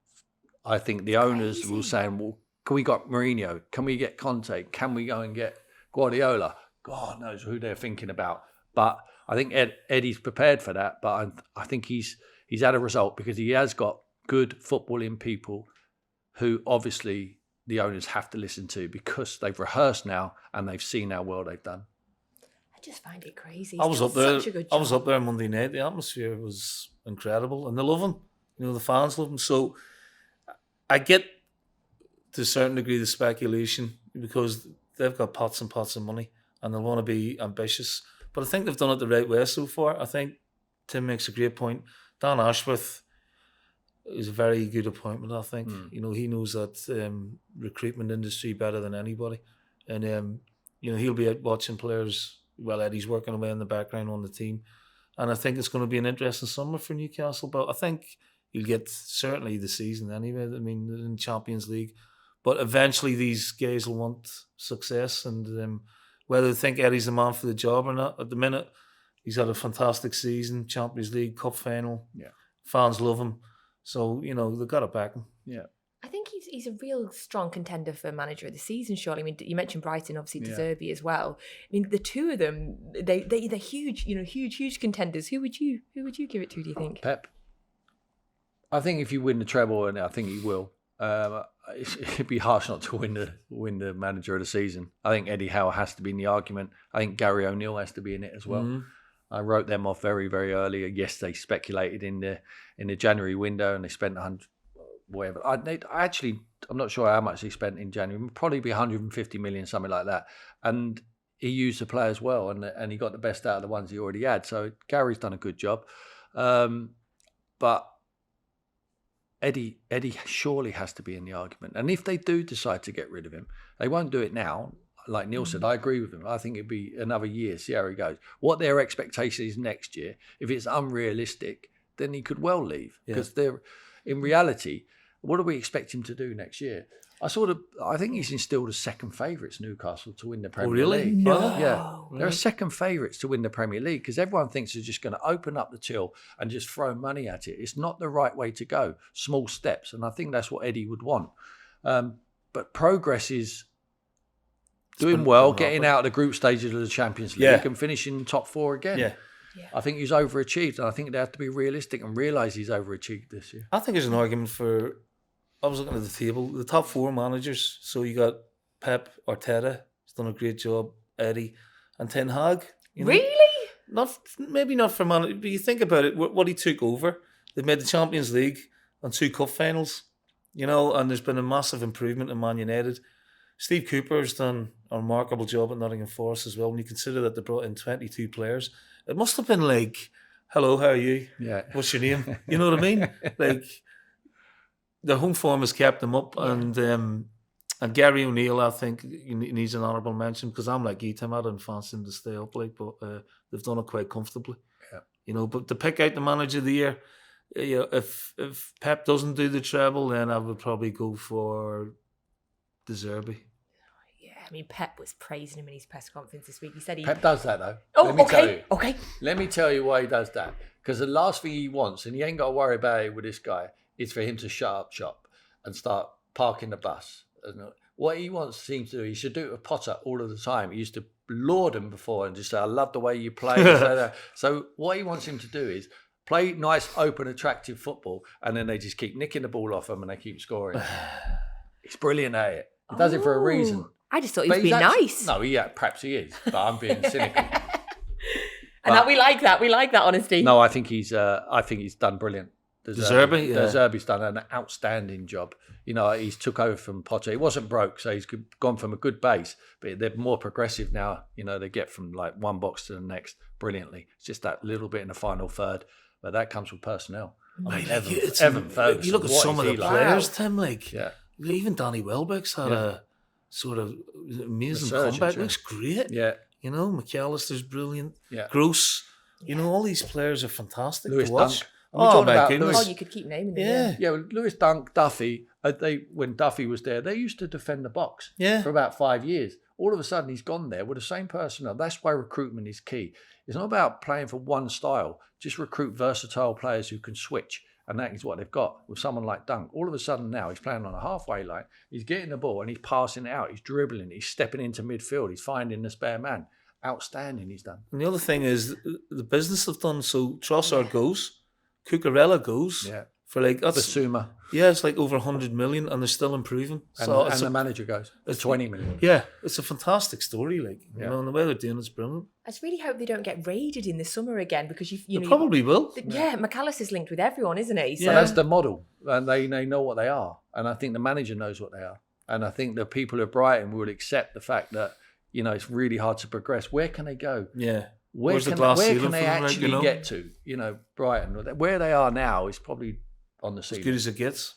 I think the owners will say, well, can we get Mourinho? Can we get Conte? Can we go and get Guardiola? God knows who they're thinking about. But I think Eddie's prepared for that. But I think he's had a result because he has got good footballing people who obviously the owners have to listen to because they've rehearsed now and they've seen how well they've done. I just find it crazy. I was up there Monday night. The atmosphere was incredible, and they love him. The fans love him. So I get to a certain degree the speculation because they've got pots and pots of money and they want to be ambitious. But I think they've done it the right way so far. I think Tim makes a great point. Dan Ashworth is a very good appointment, I think. He knows that recruitment industry better than anybody. And, he'll be out watching players. Well, Eddie's working away in the background on the team. And I think it's going to be an interesting summer for Newcastle. But I think you'll get certainly the season anyway. I mean, in Champions League. But eventually these guys will want success. And whether they think Eddie's the man for the job or not, at the minute, he's had a fantastic season. Champions League, Cup final. Yeah. Fans love him. So, they've got to back him. Yeah. I think he's a real strong contender for manager of the season, surely. I mean, you mentioned Brighton, obviously De Zerbi as well. I mean, the two of them, they're huge, huge contenders. Who would you give it to, do you think? Pep. I think if you win the treble, and I think he will, it'd be harsh not to win the manager of the season. I think Eddie Howe has to be in the argument. I think Gary O'Neill has to be in it as well. Mm-hmm. I wrote them off very, very early. Yes, they speculated in the January window and they spent 100. Whatever. I'm not sure how much he spent in January. Probably be 150 million, something like that. And he used the players well, and he got the best out of the ones he already had. So Gary's done a good job. But Eddie surely has to be in the argument. And if they do decide to get rid of him, they won't do it now. Like Neil said, I agree with him. I think it'd be another year, see how he goes. What their expectation is next year, if it's unrealistic, then he could well leave. Because in reality, what do we expect him to do next year? I think he's instilled as second favourites Newcastle to win the Premier League. No. Yeah. They're second favourites to win the Premier League because everyone thinks they're just going to open up the till and just throw money at it. It's not the right way to go. Small steps. And I think that's what Eddie would want. But progress is doing well, getting out of the group stages of the Champions League and finishing top four again. Yeah. Yeah. I think he's overachieved, and I think they have to be realistic and realise he's overachieved this year. I think there's an argument for. I was looking at the table, the top 4 managers. So you got Pep, Arteta, he's done a great job, Eddie, and Ten Hag. You know? Really? Maybe not for man, but you think about it. What he took over, they've made the Champions League and 2 cup finals. You know, and there's been a massive improvement in Man United. Steve Cooper's done a remarkable job at Nottingham Forest as well. When you consider that they brought in 22 players, it must have been like, "Hello, how are you? Yeah. What's your name?" You know what I mean? Like, their home form has kept them up, and Gary O'Neill, I think, he needs an honourable mention because I'm like you, Tim. I didn't fancy him to stay up, like, but they've done it quite comfortably. Yeah. You know, but to pick out the manager of the year. Yeah, if Pep doesn't do the treble, then I would probably go for De Zerbi. Yeah, I mean, Pep was praising him in his press conference this week. He said Pep does that though. Oh, Let me tell you. Okay. Let me tell you why he does that. Because the last thing he wants, and he ain't got to worry about it with this guy, is for him to shut up shop and start parking the bus. What he wants seems to do, he should do it with Potter all of the time. He used to laud him before and just say, "I love the way you play." So what he wants him to do is play nice, open, attractive football, and then they just keep nicking the ball off him and they keep scoring. He's brilliant at it. He does it for a reason. I just thought he was being nice. No, perhaps he is, but I'm being cynical. And that we like that. We like that honesty. No, I think he's done brilliant. De Zerbi, yeah. De Zerbi's done an outstanding job. You know, he's took over from Potter. He wasn't broke, so he's gone from a good base, but they're more progressive now. You know, they get from like one box to the next brilliantly. It's just that little bit in the final third. But that comes with personnel. I mean, Evan Ferguson. You look at some of the players, Tim, like, yeah. Even Danny Welbeck's had a sort of amazing comeback. Looks great. Yeah. You know, McAllister's brilliant. Yeah. Gross. You know, all these players are fantastic Lewis to watch. Dunk. Oh, my goodness. Oh, you could keep naming them. Yeah, well, Lewis Dunk, Duffy, when Duffy was there, they used to defend the box for about 5 years. All of a sudden, he's gone there with the same personnel. That's why recruitment is key. It's not about playing for one style. Just recruit versatile players who can switch. And that is what they've got with someone like Dunk. All of a sudden now, he's playing on a halfway line. He's getting the ball and he's passing it out. He's dribbling. He's stepping into midfield. He's finding the spare man. Outstanding he's done. And the other thing is the business they've done. So Trossard goes, Cucurella goes for like that's Basuma. Yeah, it's like over 100 million, and they're still improving. And the manager goes, it's 20 million. Yeah, it's a fantastic story. Like you know, and the way they're doing it's brilliant. I just really hope they don't get raided in the summer again because they probably will. Yeah, McAllister's linked with everyone, isn't he? So. Yeah, that's the model, and they know what they are, and I think the manager knows what they are, and I think the people of Brighton will accept the fact that it's really hard to progress. Where can they go? Yeah. Where can they actually get to? Brighton, where they are now is probably on the ceiling. As good as it gets.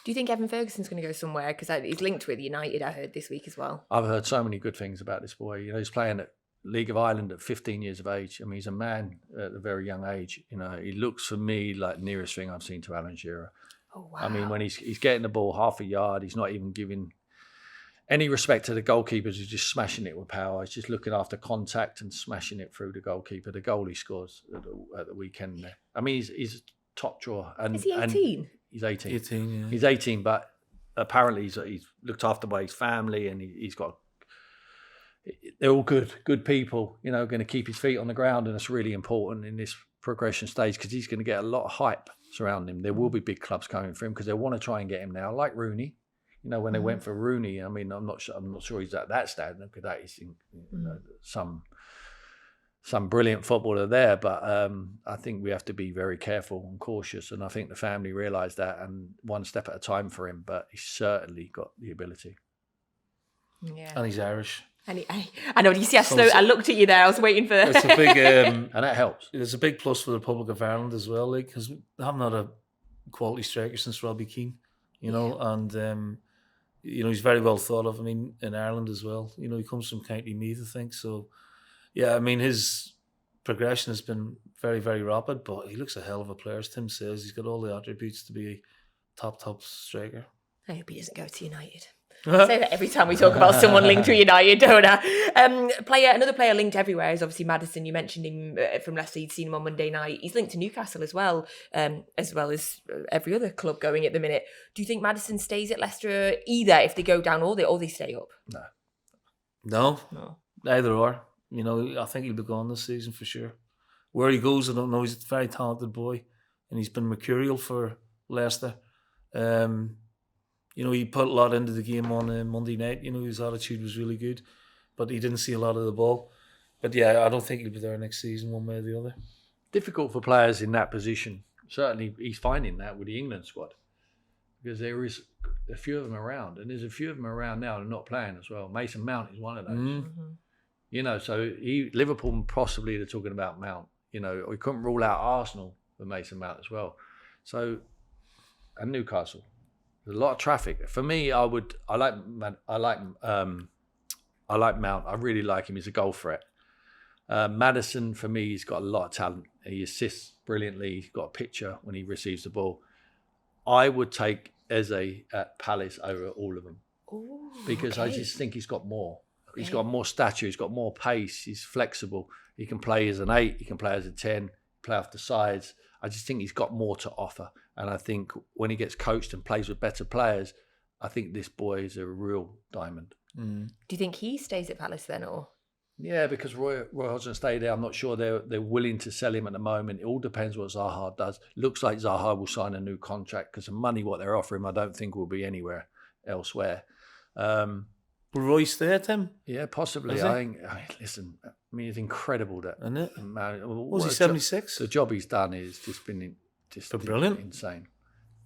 Do you think Evan Ferguson's going to go somewhere? Because he's linked with United, I heard this week as well. I've heard so many good things about this boy. He's playing at League of Ireland at 15 years of age. I mean, he's a man at a very young age. He looks for me like the nearest thing I've seen to Alan Shearer. Oh, wow. I mean, when he's getting the ball half a yard, he's not even giving any respect to the goalkeepers who's just smashing it with power. He's just looking after contact and smashing it through the goalkeeper. The goal he scores at the weekend there. I mean, he's a top drawer. And, is he 18? He's 18. 18, yeah. He's 18, but apparently he's looked after by his family, and he's got. They're all good people, going to keep his feet on the ground, and it's really important in this progression stage because he's going to get a lot of hype surrounding him. There will be big clubs coming for him because they want to try and get him now, like Rooney. When they went for Rooney, I mean, I'm not sure he's at that standard because that is some brilliant footballer there, but I think we have to be very careful and cautious, and I think the family realised that, and one step at a time for him, but he's certainly got the ability. Yeah, and he's Irish. And I know. Do you see? I looked at you there. I was waiting for. It's a big, and that helps. It's a big plus for the Republic of Ireland as well, like because they haven't had a quality striker since Robbie Keane, and. He's very well thought of. I mean, in Ireland as well. He comes from County Meath, I think. So, yeah, I mean, his progression has been very, very rapid, but he looks a hell of a player. As Tim says, he's got all the attributes to be a top striker. I hope he doesn't go to United. I say that every time we talk about someone linked to United, don't I? Another player linked everywhere is obviously Maddison. You mentioned him from Leicester. You'd seen him on Monday night. He's linked to Newcastle as well as every other club going at the minute. Do you think Maddison stays at Leicester either if they go down or they stay up? No, either or. I think he'll be gone this season for sure. where he goes, I don't know. He's a very talented boy, and he's been mercurial for Leicester. He put a lot into the game on Monday night. His attitude was really good, but he didn't see a lot of the ball. But yeah, I don't think he'll be there next season one way or the other. Difficult for players in that position. Certainly, he's finding that with the England squad because there is a few of them around, and there's a few of them around now that are not playing as well. Mason Mount is one of those. Mm-hmm. So Liverpool possibly they're talking about Mount. We couldn't rule out Arsenal for Mason Mount as well. So, and Newcastle, there's a lot of traffic. For me, I like Mount. I really like him. He's a goal threat. Maddison, for me, he's got a lot of talent. He assists brilliantly. He's got a picture when he receives the ball. I would take Eze at Palace over all of them. Ooh, because I just think he's got more. Okay. He's got more stature. He's got more pace. He's flexible. He can play as an 8. He can play as a 10. Play off the sides. I just think he's got more to offer. And I think when he gets coached and plays with better players, I think this boy is a real diamond. Do you think he stays at Palace then, or? Yeah, because Roy Hodgson stay there. I'm not sure they're willing to sell him at the moment. It all depends what Zaha does. Looks like Zaha will sign a new contract because the money what they're offering, I don't think will be anywhere elsewhere. Will Roy stay at him? Yeah, possibly. Listen, it's incredible that. Isn't it? Was he 76? The job he's done is just been brilliant, insane.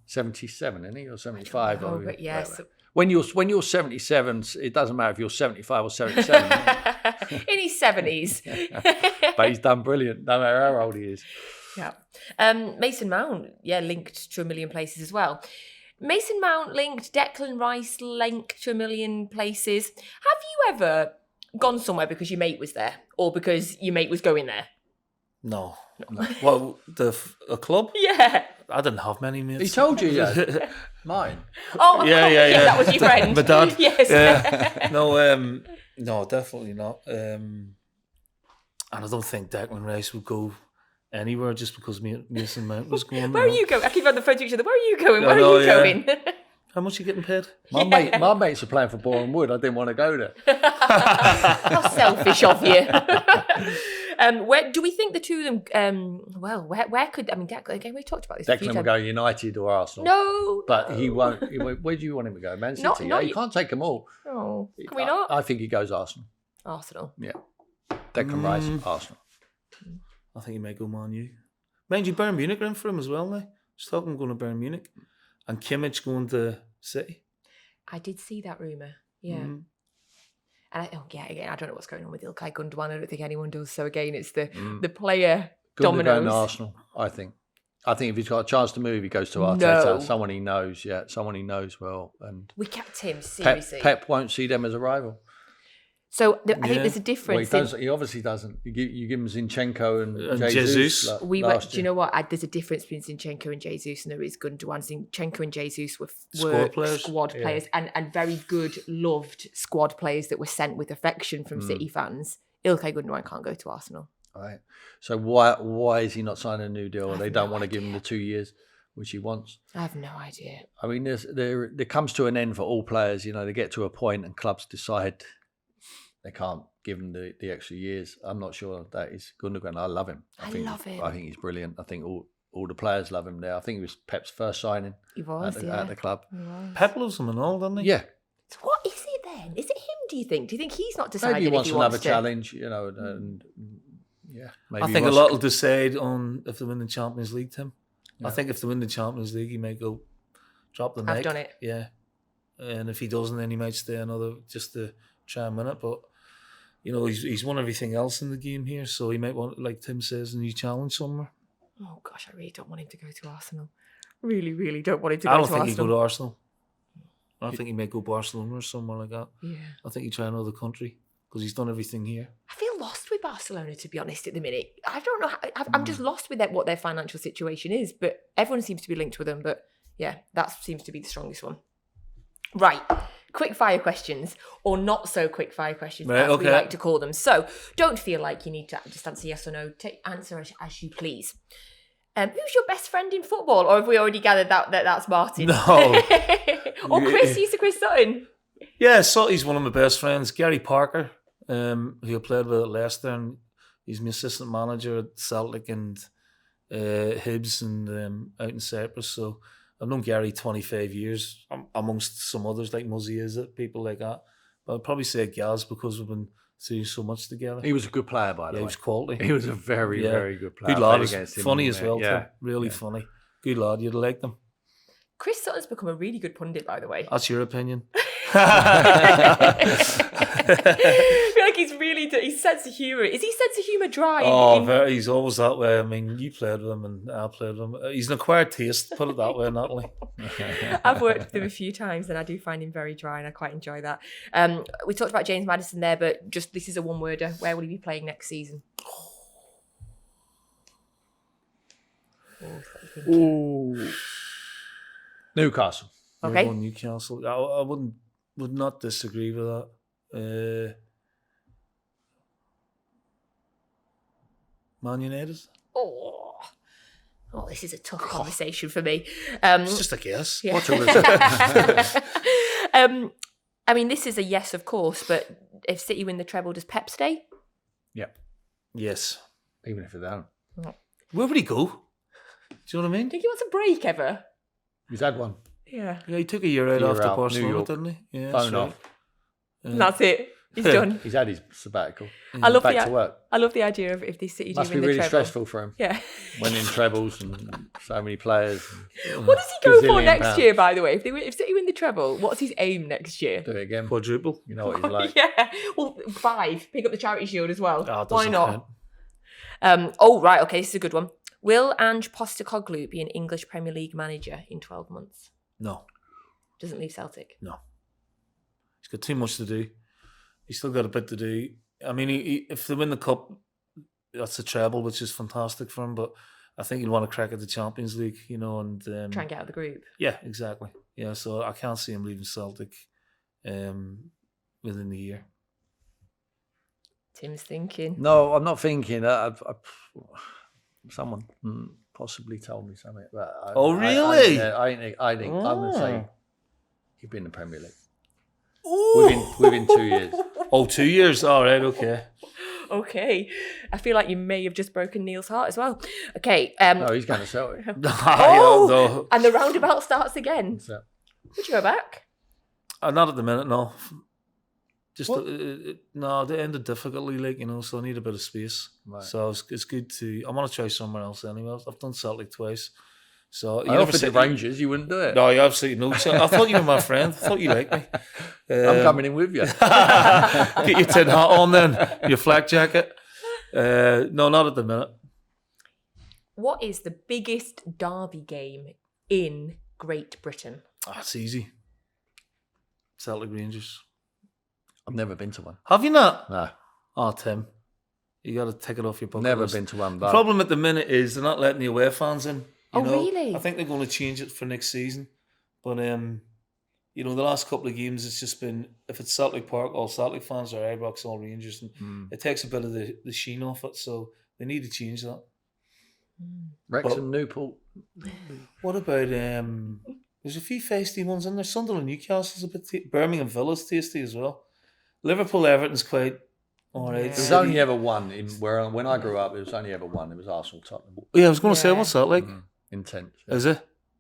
77, isn't he, or 75? Oh, but yes. When you're 77, it doesn't matter if you're 75 or 77. In his 70s. But he's done brilliant, no matter how old he is. Yeah. Mason Mount, linked to a million places as well. Mason Mount linked, Declan Rice linked to a million places. Have you ever gone somewhere because your mate was there or because your mate was going there? No. Well, a club? Yeah. I didn't have many mates. He told you, yeah. Mine. Oh, yeah. That was your friend. My dad. Yes. Yeah. No, definitely not. And I don't think Declan Rice would go anywhere just because Mason Mount was going. Where are you going? I keep on the phone to each other. Where are you going? Where are you going? How much are you getting paid? My mates are playing for Boreham Wood. I didn't want to go there. How selfish of you. Where do we think the two of them? Where could Declan? Again, we talked about this. Declan will go United or Arsenal. No, but he won't. Where do you want him to go? Man City. You can't take them all. Oh, can we not? I think he goes Arsenal. Arsenal. Yeah. Declan Rice, Arsenal. I think he may go Man U. Mind you, Bayern Munich are in for him as well now. Stockton going to Bayern Munich. And Kimmich going to City. I did see that rumour. Yeah. And again, I don't know what's going on with Ilkay Gundogan. I don't think anyone does. So again, it's the player dominoes. Gundogan Arsenal, I think. I think if he's got a chance to move, he goes to Arteta. No. Someone he knows, someone he knows well. And we kept him, seriously. Pep won't see them as a rival. So I think there's a difference. Well, he obviously doesn't. You give him Zinchenko and Jesus. Do you know what? There's a difference between Zinchenko and Jesus, and there is Gundogan. Zinchenko and Jesus were squad players and very good, loved squad players that were sent with affection from City fans. Ilkay Gundogan can't go to Arsenal. All right. So why is he not signing a new deal? They don't want to give him the 2 years, which he wants. I have no idea. I mean, there comes to an end for all players. They get to a point and clubs decide they can't give him the extra years. I'm not sure that is Gundogan. I love him. I love him. I think he's brilliant. I think all the players love him there. I think it was Pep's first signing at the club. Pep loves him and all, doesn't he? Yeah. So what is it then? Is it him, do you think? Do you think he's not decided maybe he wants if he another wants to? challenge, and maybe I think a lot will decide on if they win the Champions League, Tim. Yeah. I think if they win the Champions League, he may go drop the mic. I've done it. Yeah. And if he doesn't, then he might stay another just to try and win it. But he's won everything else in the game here, so he might want, like Tim says, a new challenge somewhere. Oh gosh, I really don't want him to go to Arsenal. Really, really don't want him to go to Arsenal. I don't think he'd go to Arsenal. I think he might go Barcelona or somewhere like that. Yeah. I think he'd try another country because he's done everything here. I feel lost with Barcelona, to be honest, at the minute. I don't know. I'm just lost with what their financial situation is, but everyone seems to be linked with them. But yeah, that seems to be the strongest one. Right. Quickfire questions, or not so quickfire questions, as we like to call them. So don't feel like you need to just answer yes or no. Answer as you please. Who's your best friend in football? Or have we already gathered that's Martin? No. Or Chris, you said Chris Sutton. Yeah, Sutty's one of my best friends. Gary Parker, who I played with at Leicester, and He's my assistant manager at Celtic and Hibs and out in Cyprus. So I've known Gary 25 years, amongst some others like Muzzy is it, people like that. But I'd probably say Gaz because we've been doing so much together. He was a good player, by the way. He was quality. He was a very, very good player. Good lad. Played against him Funny in as there. well, Yeah. too. Really funny. Good lad. You'd like them. Chris Sutton's become a really good pundit, by the way. That's your opinion. I feel like he's really, his sense of humour. Is he sense of humour dry? He's always that way. I mean, you played with him and I played with him. He's an acquired taste, put it that way, Natalie. I've worked with him a few times and I do find him very dry and I quite enjoy that. We talked about James Maddison there, but just this is a one-worder. Where will he be playing next season? Ooh. Newcastle. Okay. Newcastle. I would not disagree with that. Man United. Oh, this is a tough conversation for me. It's just a guess. Yeah. What's a I mean, this is a yes, of course, but if City win the treble, does Pep stay? Yeah. Yes. Even if they don't. Where would he go? Do you know what I mean? Do you think he wants a break ever? He's had one. Yeah. Yeah, he took a year out Year after out, New Barcelona, York. didn't he? Yeah, Phone that's right. off. And that's it. He's done. He's had his sabbatical. I love Back to work. I love the idea of if the City do Must win be the really treble. stressful for him. Yeah. Winning trebles and so many players. What does he go for Gazillion next pounds. year, by the way? If City win the treble, what's his aim next year? Do it again. Quadruple. You know what he's like. Yeah. Well, 5. Pick up the charity shield as well. Oh, it Why doesn't not? count. Right. Okay, this is a good one. Will Ange Postecoglou be an English Premier League manager in 12 months? No. Doesn't leave Celtic. No. He's got too much to do. He's still got a bit to do. I mean, if they win the cup, that's a treble, which is fantastic for him. But I think he'd want to crack at the Champions League, you know, and Try and get out of the group. yeah, exactly. Yeah, so I can't see him leaving Celtic within the year. Tim's thinking. No, I'm not thinking. Someone possibly told me something. But Really? I think I'm going to say he'd be in the Premier League. Ooh. Within 2 years. Oh, 2 years? All right, okay. Okay. I feel like you may have just broken Neil's heart as well. Okay. No, he's going to sell it. Oh! And the roundabout starts again. So, Would you go back? Not at the minute, no. Just What? no, they ended difficultly, like, you know, so I need a bit of space. Right. So it's good to. I want to try somewhere else anyway. I've done Celtic twice, so I offered the Rangers, you wouldn't do it. No, you absolutely no. I thought you were my friend. I thought you liked me. I'm coming in with you. Get your tin hat on then, your flak jacket. No, not at the minute. What is the biggest derby game in Great Britain? It's easy. Celtic Rangers. I've never been to one. Have you not? No, Oh, Tim, you got to take it off your bucket never list. been to one. The But problem at the minute is they're not letting the away fans in. You know? Really? I think they're going to change it for next season. But, you know, the last couple of games, it's just been, if it's Celtic Park, all Celtic fans, or Ibrox, all Rangers, and it takes a bit of the sheen off it, so they need to change that. Wrexham, Newport. What about, there's a few feisty ones in there. Sunderland, Newcastle's a bit, Birmingham Villa's tasty as well. Liverpool, Everton's quite all right. Yeah. There's only ever one when I grew up. It was only ever one. It was Arsenal Tottenham. Yeah, I was going to say, Yeah. what's that like? Intense. Is it?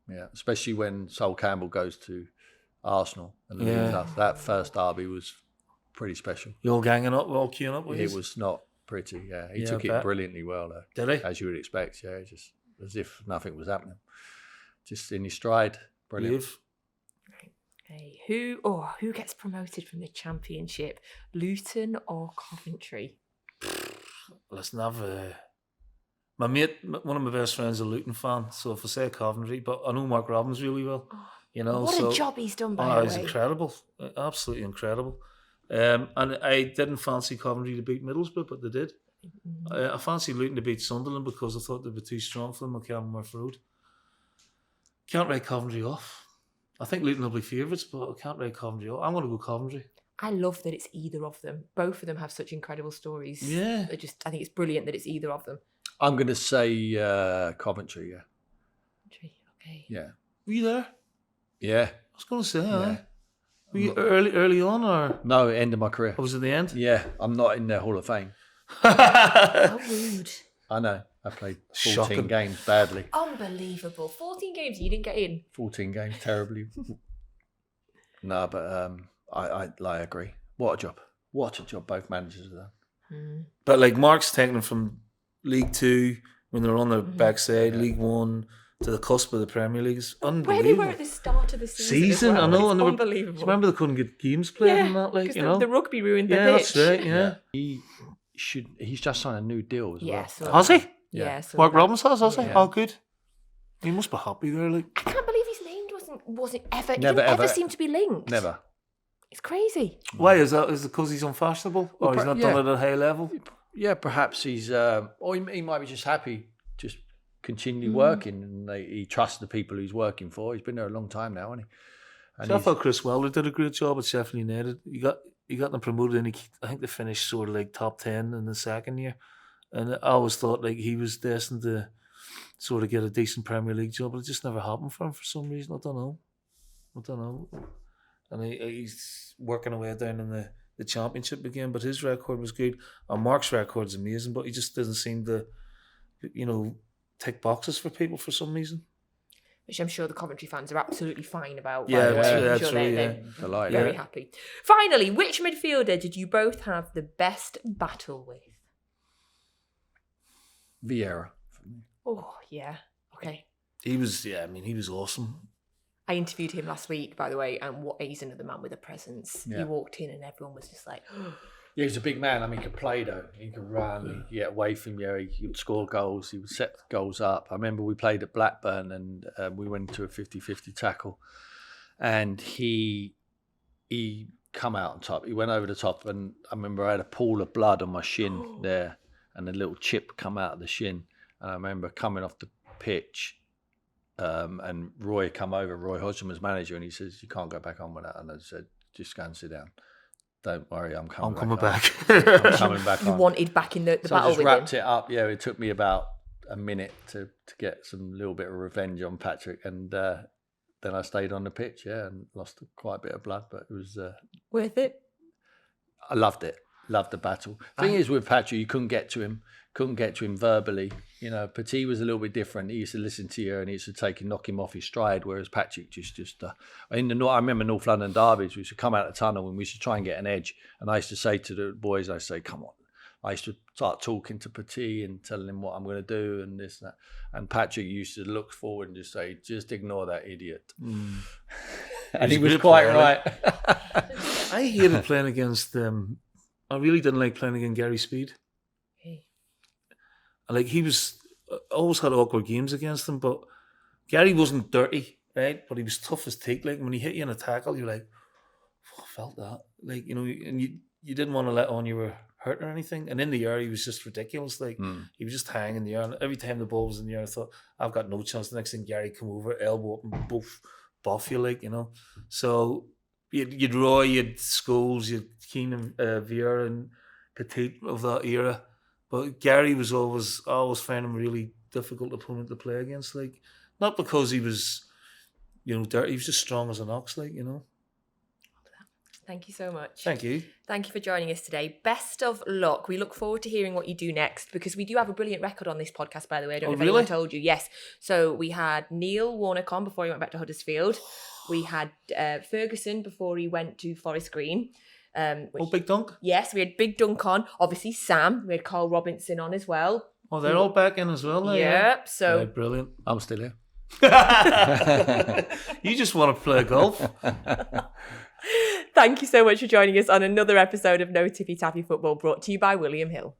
Yeah, especially when Sol Campbell goes to Arsenal and Yeah. leaves us. That first derby was pretty special. You all ganging up, all queuing up with It us? was not pretty. Yeah, he Yeah, took I it bet. brilliantly well, though, Did he? as you would expect. Yeah, just as if nothing was happening, just in his stride. Brilliant. Dave? Okay. Who gets promoted from the Championship? Luton or Coventry? Listen, my mate, one of my best friends, is a Luton fan. So if I say Coventry, but I know Mark Robbins really well. You know, What so a job he's done, by the he's way. incredible, absolutely incredible. And I didn't fancy Coventry to beat Middlesbrough, but they did. I fancied Luton to beat Sunderland because I thought they'd be too strong for them on Kenilworth Road. Can't write Coventry off. I think Luton will be favourites, but I can't write Coventry off. I'm going to go Coventry. I love that it's either of them. Both of them have such incredible stories. Yeah. I think it's brilliant that it's either of them. I'm going to say Coventry. Yeah, Okay. yeah, Were you there? yeah. I was going to say, Yeah. were you early on or No, end of my career. was it the end? Yeah, I'm not in the Hall of Fame. How rude. I know. I played 14 Shocking. games badly. Unbelievable. 14 games you didn't get in. 14 games terribly. No, but I agree. What a job. What a job both managers have done. But like Mark's taken them from League Two when they're on their backside, League One to the cusp of the Premier League. It's unbelievable. Where they were at the start of the season. I know. It's And unbelievable. Do you remember they couldn't get games played and that? Like, 'cause you know, the rugby ruined the yeah, pitch. that's right. Yeah. He's just signed a new deal as well. Yeah, so Has he? Yeah. So Mark Robbins has he? Yeah. Oh, good. He must be happy there. Like, I can't believe his name wasn't ever. Never, Never ever ever. seemed to be linked. Never. It's crazy. why is that? Is it because he's unfashionable, or he's not done yeah. it at a high level? Yeah, perhaps he's, or he might be just happy, just continue working, and he trusts the people he's working for. He's been there a long time now, hasn't he? And So I thought Chris Wilder did a great job at Sheffield United. He got them promoted, and I think they finished sort of like top 10 in the second year. And I always thought like he was destined to sort of get a decent Premier League job, but it just never happened for him for some reason. I don't know. And he's working away down in the Championship again, but his record was good. And Mark's record's amazing, but he just doesn't seem to, tick boxes for people for some reason. Which I'm sure the Coventry fans are absolutely fine about. Yeah, by the way. I'm that's sure right, they're Delighted. very happy. Finally, which midfielder did you both have the best battle with? Vieira. Oh, yeah. Okay. He was awesome. I interviewed him last week, by the way, and he's another man with a presence. Yeah. He walked in and everyone was just like, Yeah, he's a big man. I mean, he could play though. He could run. He get away from you. He would score goals. He would set goals up. I remember we played at Blackburn and we went into a 50-50 tackle, and he come out on top. He went over the top, and I remember I had a pool of blood on my shin there, and a little chip come out of the shin. And I remember coming off the pitch, and Roy Hodgson was manager, and he says, "You can't go back on with that." And I said, "Just go and sit down. Don't worry, I'm coming back. I'm coming back you on." wanted back in the So I battle just with wrapped him. it up. Yeah, it took me about a minute to get some little bit of revenge on Patrick, and then I stayed on the pitch, and lost quite a bit of blood, but it was Worth it? I loved it. Loved the battle. Thing is with Patrick, you couldn't get to him verbally. Petit was a little bit different. He used to listen to you and he used to knock him off his stride, whereas Patrick just I remember North London derbies, we used to come out of the tunnel and we used to try and get an edge. And I used to say to the boys, come on. I used to start talking to Petit and telling him what I'm going to do and this and that. And Patrick used to look forward and just say, just ignore that idiot. And he was quite right. I hated playing against I really didn't like playing against Gary Speed. Hey. Like he was, I always had awkward games against him, but Gary wasn't dirty, right? But he was tough as teak. Like when he hit you in a tackle, you're like, I felt that. Like, and you didn't want to let on you were hurt or anything. And in the air, he was just ridiculous. Like he was just hanging in the air. And every time the ball was in the air, I thought, I've got no chance. The next thing Gary come over, elbow up and boof, buff you, like, So you'd Roy, you'd Scholes, you'd Keane and Vieira and Petit of that era. But Gary was I always found him a really difficult opponent to play against. Like, not because he was, dirty, he was just strong as an ox, like, Thank you so much. Thank you. Thank you for joining us today. Best of luck. We look forward to hearing what you do next, because we do have a brilliant record on this podcast, by the way. I don't know if anyone told you. Yes. So we had Neil Warnock before he went back to Huddersfield. We had Ferguson before he went to Forest Green. Big Dunk? Yes, we had Big Dunk on. Obviously, Sam. We had Carl Robinson on as well. Oh, they're all back in as well now. Yep. So Yeah, brilliant. I'm still here. You just want to play golf. thank you so much for joining us on another episode of No Tippy Tappy Football, brought to you by William Hill.